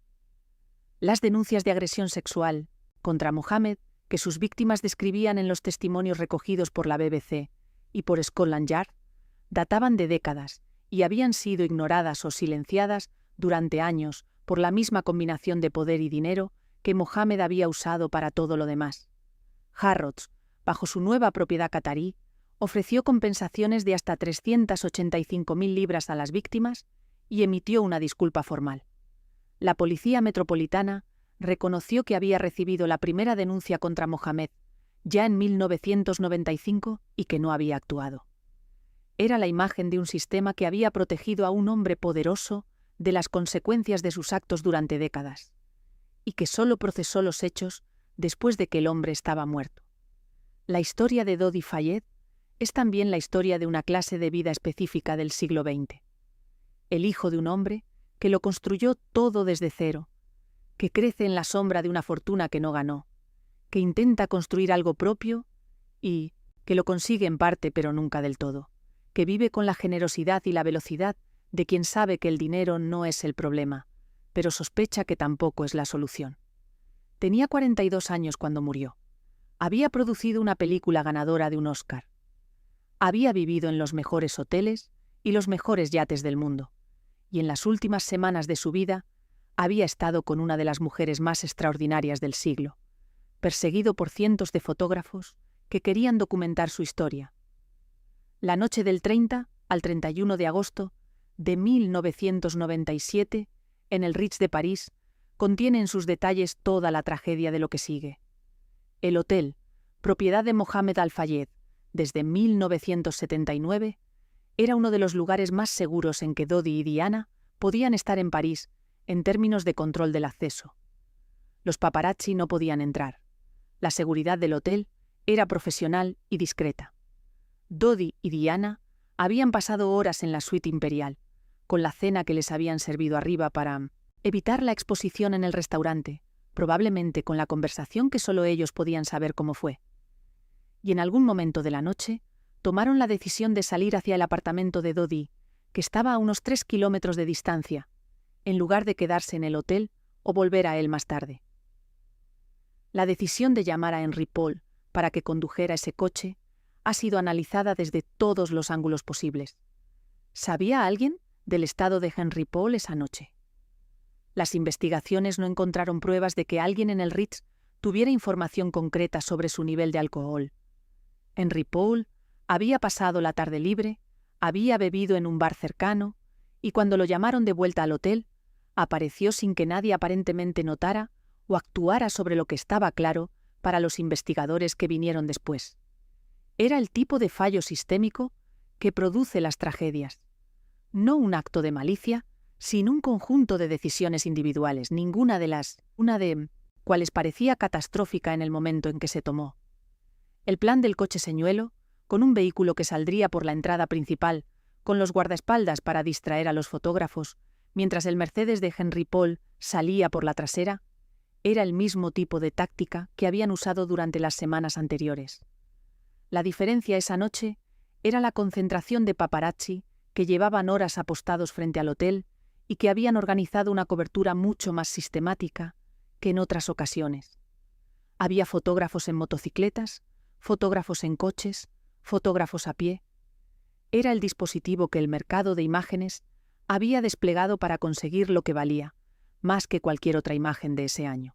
Las denuncias de agresión sexual contra Mohammed que sus víctimas describían en los testimonios recogidos por la BBC y por Scotland Yard databan de décadas y habían sido ignoradas o silenciadas durante años por la misma combinación de poder y dinero que Mohammed había usado para todo lo demás. Harrods, bajo su nueva propiedad catarí, ofreció compensaciones de hasta 385.000 libras a las víctimas y emitió una disculpa formal. La Policía Metropolitana reconoció que había recibido la primera denuncia contra Mohammed ya en 1995 y que no había actuado. Era la imagen de un sistema que había protegido a un hombre poderoso de las consecuencias de sus actos durante décadas, y que solo procesó los hechos después de que el hombre estaba muerto. La historia de Dodi Fayed es también la historia de una clase de vida específica del siglo XX. El hijo de un hombre que lo construyó todo desde cero, que crece en la sombra de una fortuna que no ganó, que intenta construir algo propio y que lo consigue en parte pero nunca del todo, que vive con la generosidad y la velocidad de quien sabe que el dinero no es el problema, pero sospecha que tampoco es la solución. Tenía 42 años cuando murió. Había producido una película ganadora de un Oscar. Había vivido en los mejores hoteles y los mejores yates del mundo, y en las últimas semanas de su vida había estado con una de las mujeres más extraordinarias del siglo, perseguido por cientos de fotógrafos que querían documentar su historia. La noche del 30 al 31 de agosto de 1997, en el Ritz de París, contiene en sus detalles toda la tragedia de lo que sigue. El hotel, propiedad de Mohammed Al-Fayed desde 1979, era uno de los lugares más seguros en que Dodi y Diana podían estar en París en términos de control del acceso. Los paparazzi no podían entrar. La seguridad del hotel era profesional y discreta. Dodi y Diana habían pasado horas en la suite imperial, con la cena que les habían servido arriba para evitar la exposición en el restaurante, probablemente con la conversación que solo ellos podían saber cómo fue. Y en algún momento de la noche, tomaron la decisión de salir hacia el apartamento de Dodi, que estaba a unos 3 kilómetros de distancia, en lugar de quedarse en el hotel o volver a él más tarde. La decisión de llamar a Henry Paul para que condujera ese coche ha sido analizada desde todos los ángulos posibles. ¿Sabía alguien del estado de Henry Paul esa noche? Las investigaciones no encontraron pruebas de que alguien en el Ritz tuviera información concreta sobre su nivel de alcohol. Henry Paul había pasado la tarde libre, había bebido en un bar cercano, y cuando lo llamaron de vuelta al hotel, apareció sin que nadie aparentemente notara o actuara sobre lo que estaba claro para los investigadores que vinieron después. Era el tipo de fallo sistémico que produce las tragedias. No un acto de malicia, sino un conjunto de decisiones individuales, una de cuales parecía catastrófica en el momento en que se tomó. El plan del coche señuelo, con un vehículo que saldría por la entrada principal, con los guardaespaldas para distraer a los fotógrafos, mientras el Mercedes de Henry Paul salía por la trasera, era el mismo tipo de táctica que habían usado durante las semanas anteriores. La diferencia esa noche era la concentración de paparazzi que llevaban horas apostados frente al hotel y que habían organizado una cobertura mucho más sistemática que en otras ocasiones. Había fotógrafos en motocicletas, fotógrafos en coches, fotógrafos a pie. Era el dispositivo que el mercado de imágenes había desplegado para conseguir lo que valía, más que cualquier otra imagen de ese año.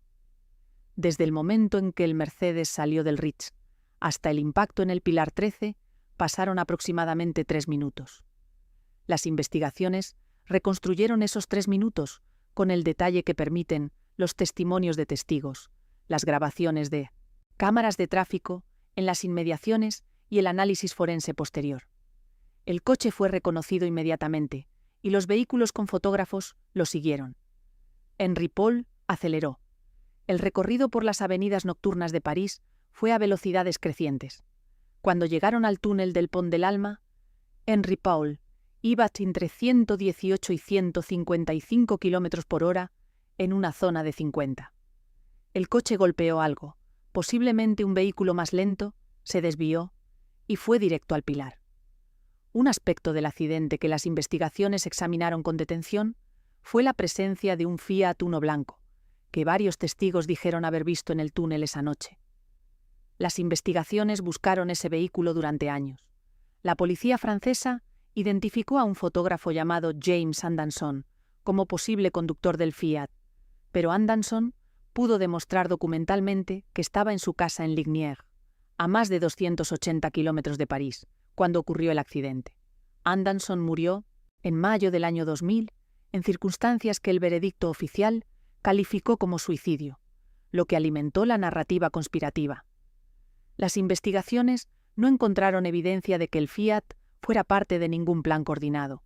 Desde el momento en que el Mercedes salió del Ritz hasta el impacto en el Pilar 13, pasaron aproximadamente 3 minutos. Las investigaciones reconstruyeron esos 3 minutos con el detalle que permiten los testimonios de testigos, las grabaciones de cámaras de tráfico en las inmediaciones y el análisis forense posterior. El coche fue reconocido inmediatamente y los vehículos con fotógrafos lo siguieron. Henry Paul aceleró. El recorrido por las avenidas nocturnas de París fue a velocidades crecientes. Cuando llegaron al túnel del Pont de l'Alma, Henry Paul iba entre 118 y 155 km por hora en una zona de 50. El coche golpeó algo, posiblemente un vehículo más lento, se desvió y fue directo al pilar. Un aspecto del accidente que las investigaciones examinaron con detención fue la presencia de un Fiat Uno blanco, que varios testigos dijeron haber visto en el túnel esa noche. Las investigaciones buscaron ese vehículo durante años. La policía francesa identificó a un fotógrafo llamado James Anderson como posible conductor del Fiat, pero Anderson pudo demostrar documentalmente que estaba en su casa en Lignières, a más de 280 kilómetros de París, cuando ocurrió el accidente. Anderson murió en mayo del año 2000 en circunstancias que el veredicto oficial calificó como suicidio, lo que alimentó la narrativa conspirativa. Las investigaciones no encontraron evidencia de que el Fiat fuera parte de ningún plan coordinado.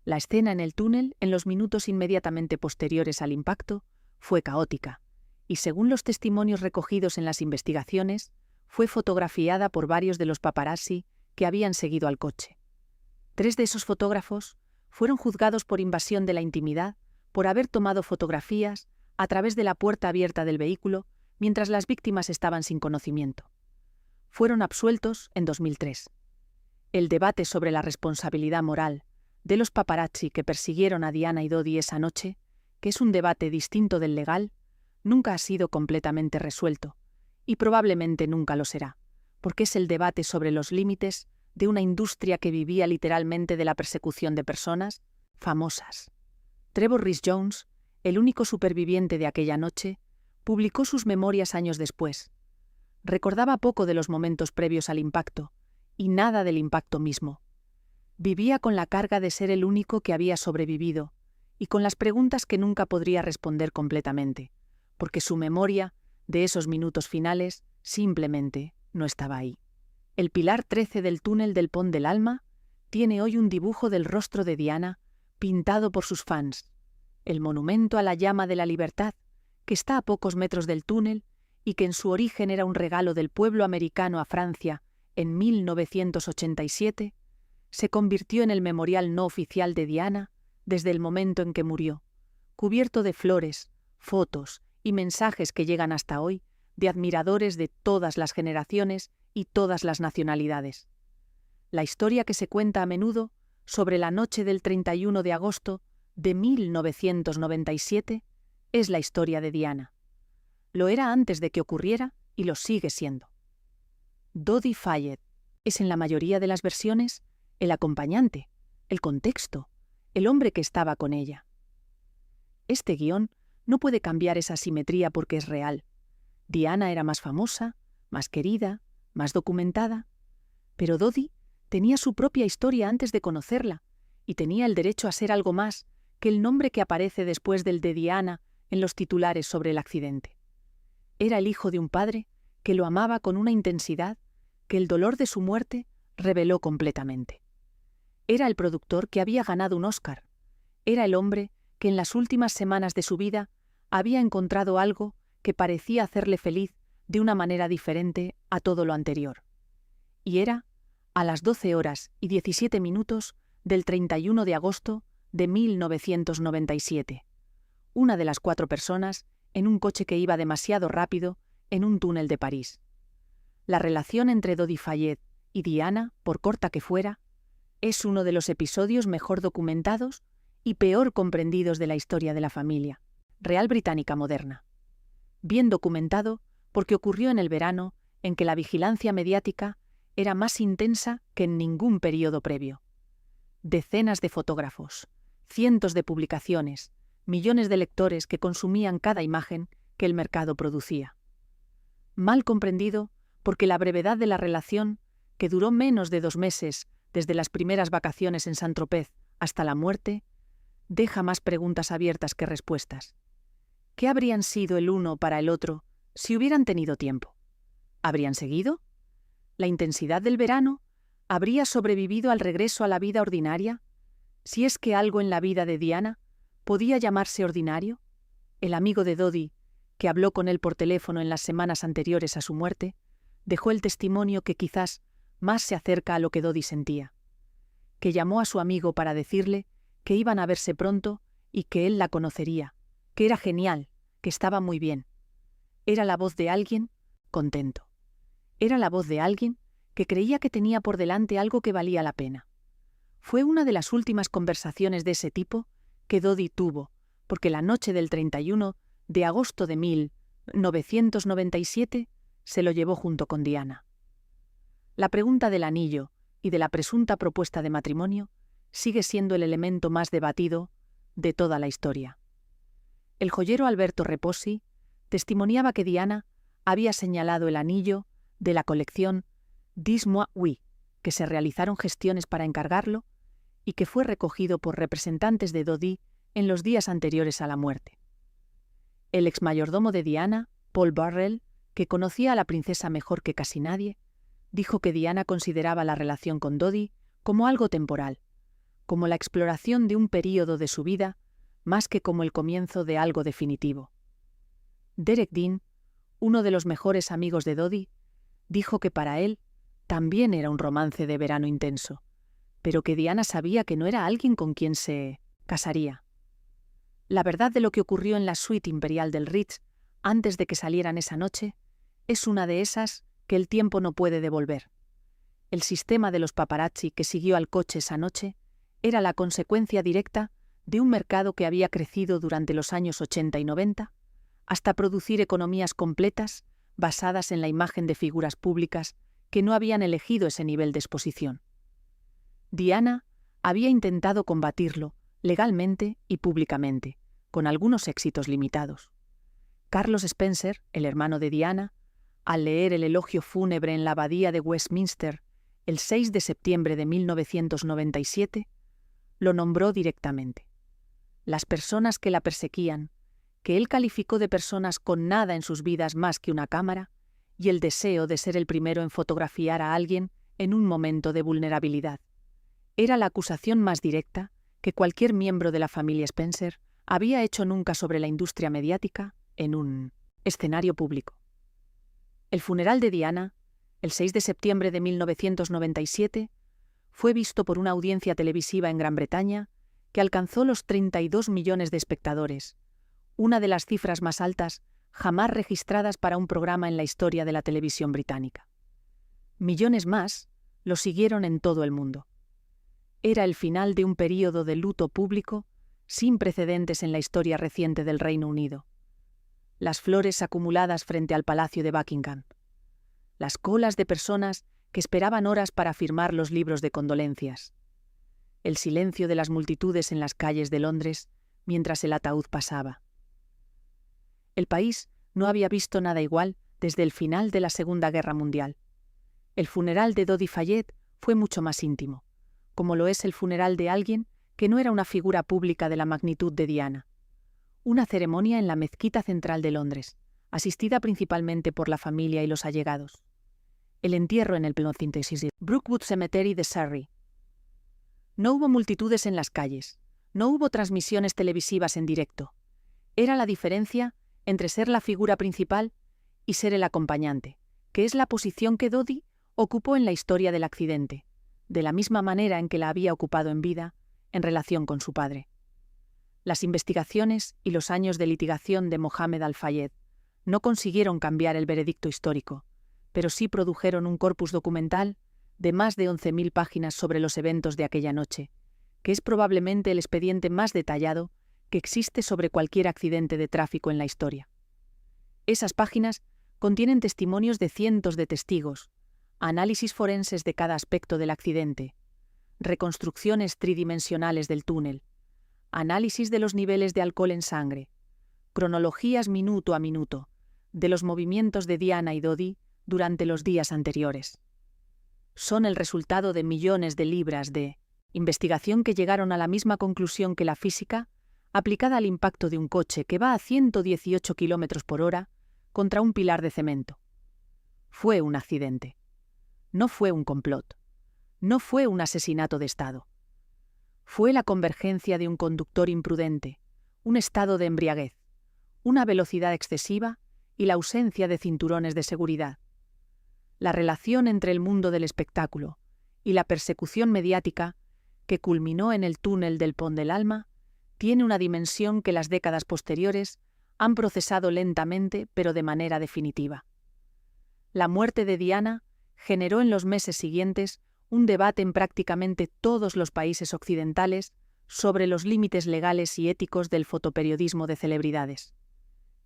La escena en el túnel, en los minutos inmediatamente posteriores al impacto, fue caótica, y según los testimonios recogidos en las investigaciones, fue fotografiada por varios de los paparazzi que habían seguido al coche. 3 de esos fotógrafos fueron juzgados por invasión de la intimidad por haber tomado fotografías a través de la puerta abierta del vehículo mientras las víctimas estaban sin conocimiento. Fueron absueltos en 2003. El debate sobre la responsabilidad moral de los paparazzi que persiguieron a Diana y Dodi esa noche, que es un debate distinto del legal, nunca ha sido completamente resuelto, y probablemente nunca lo será, porque es el debate sobre los límites de una industria que vivía literalmente de la persecución de personas famosas. Trevor Rhys-Jones, el único superviviente de aquella noche, publicó sus memorias años después. Recordaba poco de los momentos previos al impacto, y nada del impacto mismo. Vivía con la carga de ser el único que había sobrevivido, y con las preguntas que nunca podría responder completamente, porque su memoria de esos minutos finales simplemente no estaba ahí. El pilar 13 del túnel del Pont de l'Alma tiene hoy un dibujo del rostro de Diana pintado por sus fans, el monumento a la llama de la libertad, que está a pocos metros del túnel y que en su origen era un regalo del pueblo americano a Francia en 1987, se convirtió en el memorial no oficial de Diana desde el momento en que murió, cubierto de flores, fotos y mensajes que llegan hasta hoy de admiradores de todas las generaciones y todas las nacionalidades. La historia que se cuenta a menudo sobre la noche del 31 de agosto de 1997 es la historia de Diana. Lo era antes de que ocurriera y lo sigue siendo. Dodi Fayed es en la mayoría de las versiones el acompañante, el contexto, el hombre que estaba con ella. Este guión no puede cambiar esa simetría porque es real. Diana era más famosa, más querida, más documentada, pero Dodi tenía su propia historia antes de conocerla y tenía el derecho a ser algo más que el nombre que aparece después del de Diana en los titulares sobre el accidente. Era el hijo de un padre que lo amaba con una intensidad que el dolor de su muerte reveló completamente. Era el productor que había ganado un Oscar. Era el hombre que en las últimas semanas de su vida había encontrado algo que parecía hacerle feliz de una manera diferente a todo lo anterior. Y era a las 12:17 del 31 de agosto de 1997, una de las 4 personas en un coche que iba demasiado rápido en un túnel de París. La relación entre Dodi Fayed y Diana, por corta que fuera, es uno de los episodios mejor documentados y peor comprendidos de la historia de la familia real británica moderna. Bien documentado porque ocurrió en el verano en que la vigilancia mediática era más intensa que en ningún período previo. Decenas de fotógrafos, cientos de publicaciones, millones de lectores que consumían cada imagen que el mercado producía. Mal comprendido porque la brevedad de la relación, que duró menos de 2 meses desde las primeras vacaciones en Saint-Tropez hasta la muerte, deja más preguntas abiertas que respuestas. ¿Qué habrían sido el uno para el otro si hubieran tenido tiempo? ¿Habrían seguido? ¿La intensidad del verano habría sobrevivido al regreso a la vida ordinaria? Si es que algo en la vida de Diana podía llamarse ordinario. El amigo de Dodi, que habló con él por teléfono en las semanas anteriores a su muerte, dejó el testimonio que quizás más se acerca a lo que Dodi sentía. Que llamó a su amigo para decirle que iban a verse pronto y que él la conocería, que era genial, que estaba muy bien. Era la voz de alguien contento. Era la voz de alguien que creía que tenía por delante algo que valía la pena. Fue una de las últimas conversaciones de ese tipo que Dodi tuvo, porque la noche del 31 de agosto de 1997 se lo llevó junto con Diana. La pregunta del anillo y de la presunta propuesta de matrimonio sigue siendo el elemento más debatido de toda la historia. El joyero Alberto Reposi testimoniaba que Diana había señalado el anillo de la colección Dis-moi oui, que se realizaron gestiones para encargarlo y que fue recogido por representantes de Dodi en los días anteriores a la muerte. El exmayordomo de Diana, Paul Burrell, que conocía a la princesa mejor que casi nadie, dijo que Diana consideraba la relación con Dodi como algo temporal, como la exploración de un período de su vida, más que como el comienzo de algo definitivo. Derek Dean, uno de los mejores amigos de Dodi, dijo que para él también era un romance de verano intenso, pero que Diana sabía que no era alguien con quien se casaría. La verdad de lo que ocurrió en la suite imperial del Ritz antes de que salieran esa noche es una de esas que el tiempo no puede devolver. El sistema de los paparazzi que siguió al coche esa noche era la consecuencia directa de un mercado que había crecido durante los años 80 y 90 hasta producir economías completas basadas en la imagen de figuras públicas que no habían elegido ese nivel de exposición. Diana había intentado combatirlo legalmente y públicamente, con algunos éxitos limitados. Carlos Spencer, el hermano de Diana, al leer el elogio fúnebre en la abadía de Westminster el 6 de septiembre de 1997, lo nombró directamente. Las personas que la perseguían, que él calificó de personas con nada en sus vidas más que una cámara, y el deseo de ser el primero en fotografiar a alguien en un momento de vulnerabilidad. Era la acusación más directa que cualquier miembro de la familia Spencer había hecho nunca sobre la industria mediática en un escenario público. El funeral de Diana, el 6 de septiembre de 1997, fue visto por una audiencia televisiva en Gran Bretaña que alcanzó los 32 millones de espectadores, una de las cifras más altas jamás registradas para un programa en la historia de la televisión británica. Millones más lo siguieron en todo el mundo. Era el final de un período de luto público sin precedentes en la historia reciente del Reino Unido. Las flores acumuladas frente al Palacio de Buckingham. Las colas de personas que esperaban horas para firmar los libros de condolencias. El silencio de las multitudes en las calles de Londres mientras el ataúd pasaba. El país no había visto nada igual desde el final de la Segunda Guerra Mundial. El funeral de Dodi Fayed fue mucho más íntimo, como lo es el funeral de alguien que no era una figura pública de la magnitud de Diana. Una ceremonia en la mezquita central de Londres, asistida principalmente por la familia y los allegados. El entierro en el Brookwood Cemetery de Surrey. No hubo multitudes en las calles, no hubo transmisiones televisivas en directo. Era la diferencia entre ser la figura principal y ser el acompañante, que es la posición que Dodi ocupó en la historia del accidente, de la misma manera en que la había ocupado en vida en relación con su padre. Las investigaciones y los años de litigación de Mohammed Al-Fayed no consiguieron cambiar el veredicto histórico, pero sí produjeron un corpus documental de más de 11.000 páginas sobre los eventos de aquella noche, que es probablemente el expediente más detallado que existe sobre cualquier accidente de tráfico en la historia. Esas páginas contienen testimonios de cientos de testigos, análisis forenses de cada aspecto del accidente, reconstrucciones tridimensionales del túnel, análisis de los niveles de alcohol en sangre, cronologías minuto a minuto de los movimientos de Diana y Dodi durante los días anteriores. Son el resultado de millones de libras de investigación que llegaron a la misma conclusión que la física aplicada al impacto de un coche que va a 118 km por hora contra un pilar de cemento. Fue un accidente. No fue un complot. No fue un asesinato de Estado. Fue la convergencia de un conductor imprudente, un estado de embriaguez, una velocidad excesiva y la ausencia de cinturones de seguridad. La relación entre el mundo del espectáculo y la persecución mediática, que culminó en el túnel del Pont del Alma, tiene una dimensión que las décadas posteriores han procesado lentamente pero de manera definitiva. La muerte de Diana generó en los meses siguientes un debate en prácticamente todos los países occidentales sobre los límites legales y éticos del fotoperiodismo de celebridades.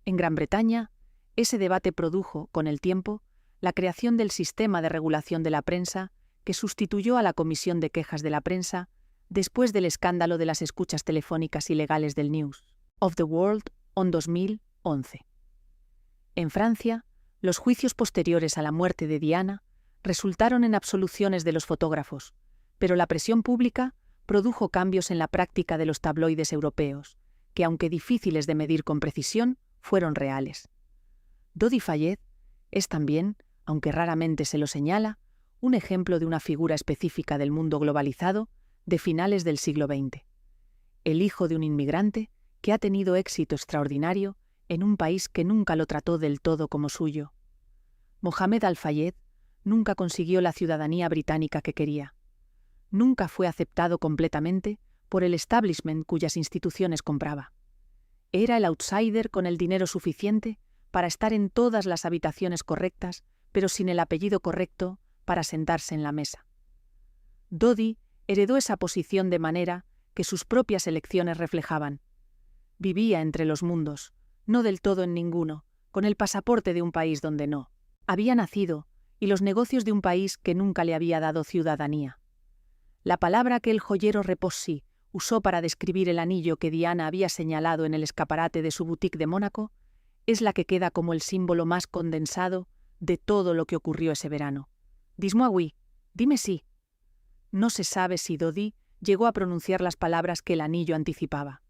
En Gran Bretaña, ese debate produjo, con el tiempo, la creación del sistema de regulación de la prensa que sustituyó a la Comisión de Quejas de la Prensa después del escándalo de las escuchas telefónicas ilegales del News of the World en 2011. En Francia, los juicios posteriores a la muerte de Diana resultaron en absoluciones de los fotógrafos, pero la presión pública produjo cambios en la práctica de los tabloides europeos, que aunque difíciles de medir con precisión, fueron reales. Dodi Fayed es también, aunque raramente se lo señala, un ejemplo de una figura específica del mundo globalizado de finales del siglo XX. El hijo de un inmigrante que ha tenido éxito extraordinario en un país que nunca lo trató del todo como suyo. Mohammed Al-Fayed nunca consiguió la ciudadanía británica que quería. Nunca fue aceptado completamente por el establishment cuyas instituciones compraba. Era el outsider con el dinero suficiente para estar en todas las habitaciones correctas, pero sin el apellido correcto para sentarse en la mesa. Dodi heredó esa posición de manera que sus propias elecciones reflejaban. Vivía entre los mundos, no del todo en ninguno, con el pasaporte de un país donde no había nacido y los negocios de un país que nunca le había dado ciudadanía. La palabra que el joyero Repossi usó para describir el anillo que Diana había señalado en el escaparate de su boutique de Mónaco es la que queda como el símbolo más condensado de todo lo que ocurrió ese verano. Dis-moi oui, dime sí. No se sabe si Dodi llegó a pronunciar las palabras que el anillo anticipaba.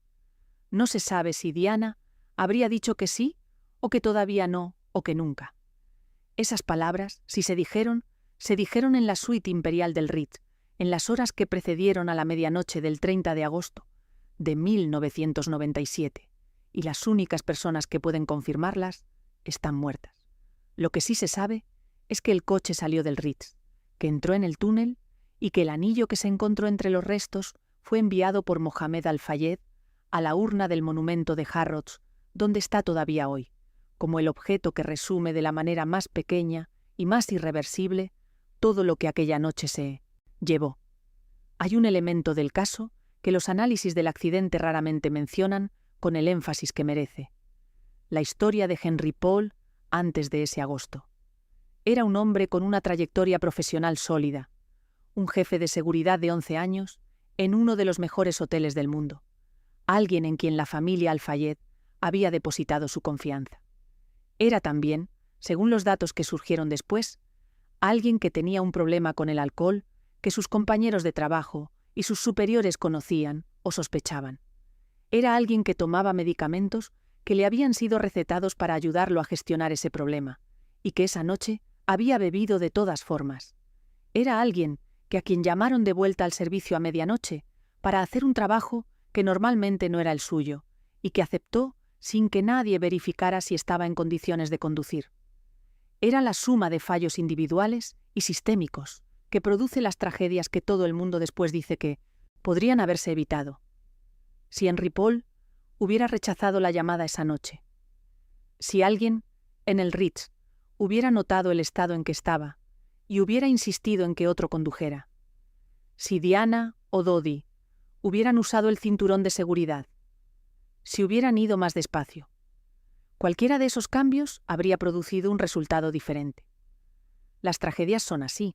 No se sabe si Diana habría dicho que sí, o que todavía no, o que nunca. Esas palabras, si se dijeron en la suite imperial del Ritz, en las horas que precedieron a la medianoche del 30 de agosto de 1997, y las únicas personas que pueden confirmarlas están muertas. Lo que sí se sabe es que el coche salió del Ritz, que entró en el túnel y que el anillo que se encontró entre los restos fue enviado por Mohammed Al-Fayed a la urna del monumento de Harrods, donde está todavía hoy, como el objeto que resume de la manera más pequeña y más irreversible todo lo que aquella noche se llevó. Hay un elemento del caso que los análisis del accidente raramente mencionan con el énfasis que merece: la historia de Henry Paul antes de ese agosto. Era un hombre con una trayectoria profesional sólida, un jefe de seguridad de 11 años en uno de los mejores hoteles del mundo, alguien en quien la familia Al-Fayed había depositado su confianza. Era también, según los datos que surgieron después, alguien que tenía un problema con el alcohol que sus compañeros de trabajo y sus superiores conocían o sospechaban. Era alguien que tomaba medicamentos que le habían sido recetados para ayudarlo a gestionar ese problema, y que esa noche había bebido de todas formas. Era alguien a quien llamaron de vuelta al servicio a medianoche para hacer un trabajo que normalmente no era el suyo, y que aceptó sin que nadie verificara si estaba en condiciones de conducir. Era la suma de fallos individuales y sistémicos que produce las tragedias que todo el mundo después dice que podrían haberse evitado. Si Henry Paul hubiera rechazado la llamada esa noche. Si alguien, en el Ritz, hubiera notado el estado en que estaba y hubiera insistido en que otro condujera. Si Diana o Dodi hubieran usado el cinturón de seguridad. Si hubieran ido más despacio. Cualquiera de esos cambios habría producido un resultado diferente. Las tragedias son así.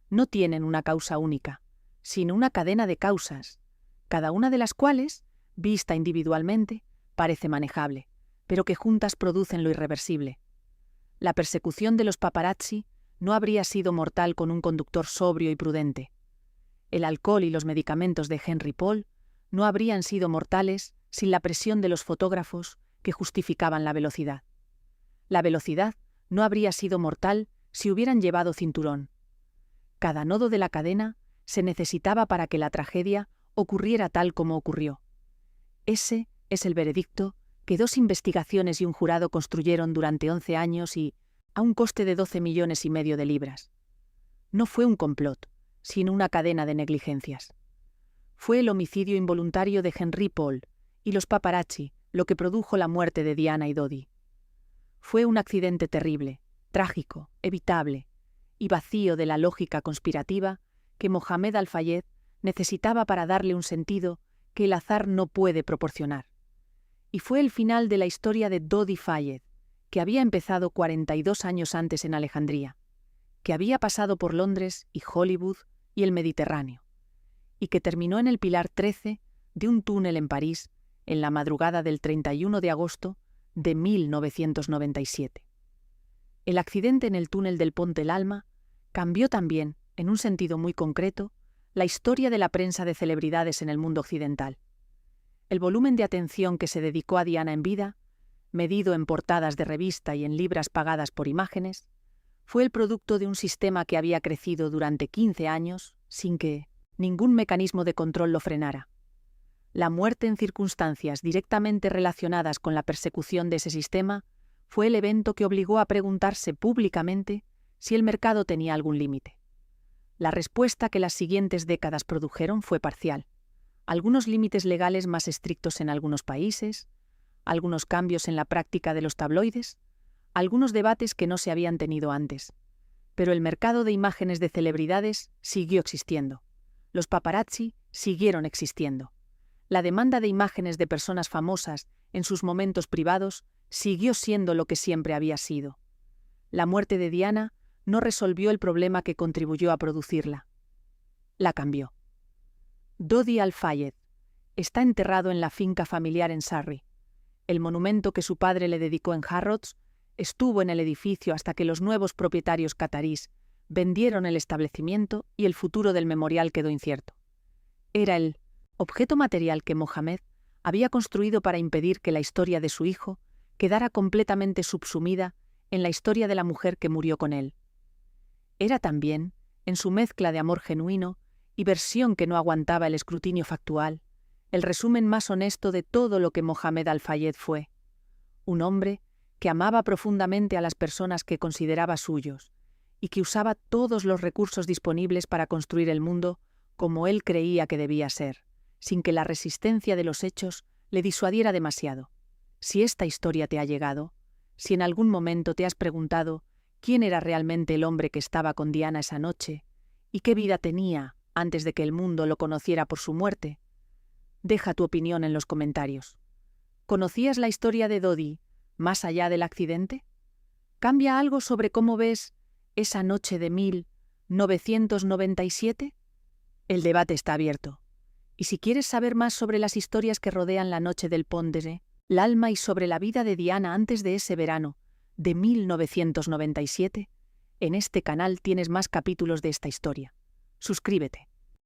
No tienen una causa única, sino una cadena de causas, cada una de las cuales, vista individualmente, parece manejable, pero que juntas producen lo irreversible. La persecución de los paparazzi no habría sido mortal con un conductor sobrio y prudente. El alcohol y los medicamentos de Henry Paul no habrían sido mortales sin la presión de los fotógrafos que justificaban la velocidad. La velocidad no habría sido mortal si hubieran llevado cinturón. Cada nodo de la cadena se necesitaba para que la tragedia ocurriera tal como ocurrió. Ese es el veredicto que 2 investigaciones y un jurado construyeron durante 11 años y a un coste de 12,5 millones de libras. No fue un complot, sino una cadena de negligencias. Fue el homicidio involuntario de Henry Paul y los paparazzi lo que produjo la muerte de Diana y Dodi. Fue un accidente terrible, trágico, evitable y vacío de la lógica conspirativa que Mohamed Al-Fayed necesitaba para darle un sentido que el azar no puede proporcionar. Y fue el final de la historia de Dodi Fayed, que había empezado 42 años antes en Alejandría, que había pasado por Londres y Hollywood y el Mediterráneo, y que terminó en el pilar 13 de un túnel en París en la madrugada del 31 de agosto de 1997. El accidente en el túnel del Pont de l'Alma cambió también, en un sentido muy concreto, la historia de la prensa de celebridades en el mundo occidental. El volumen de atención que se dedicó a Diana en vida, medido en portadas de revista y en libras pagadas por imágenes, fue el producto de un sistema que había crecido durante 15 años sin que ningún mecanismo de control lo frenara. La muerte en circunstancias directamente relacionadas con la persecución de ese sistema fue el evento que obligó a preguntarse públicamente si el mercado tenía algún límite. La respuesta que las siguientes décadas produjeron fue parcial. Algunos límites legales más estrictos en algunos países, algunos cambios en la práctica de los tabloides, algunos debates que no se habían tenido antes. Pero el mercado de imágenes de celebridades siguió existiendo. Los paparazzi siguieron existiendo. La demanda de imágenes de personas famosas en sus momentos privados siguió siendo lo que siempre había sido. La muerte de Diana no resolvió el problema que contribuyó a producirla. La cambió. Dodi Al-Fayed está enterrado en la finca familiar en Surrey. El monumento que su padre le dedicó en Harrods estuvo en el edificio hasta que los nuevos propietarios catarís vendieron el establecimiento y el futuro del memorial quedó incierto. Era el objeto material que Mohamed había construido para impedir que la historia de su hijo quedara completamente subsumida en la historia de la mujer que murió con él. Era también, en su mezcla de amor genuino y versión que no aguantaba el escrutinio factual, el resumen más honesto de todo lo que Mohamed Al-Fayed fue. Un hombre que amaba profundamente a las personas que consideraba suyos y que usaba todos los recursos disponibles para construir el mundo como él creía que debía ser, sin que la resistencia de los hechos le disuadiera demasiado. Si esta historia te ha llegado, si en algún momento te has preguntado quién era realmente el hombre que estaba con Diana esa noche y qué vida tenía antes de que el mundo lo conociera por su muerte, deja tu opinión en los comentarios. ¿Conocías la historia de Dodi más allá del accidente? ¿Cambia algo sobre cómo ves esa noche de 1997? El debate está abierto. Y si quieres saber más sobre las historias que rodean la noche del Pont de l'Alma y sobre la vida de Diana antes de ese verano de 1997, en este canal tienes más capítulos de esta historia. Suscríbete.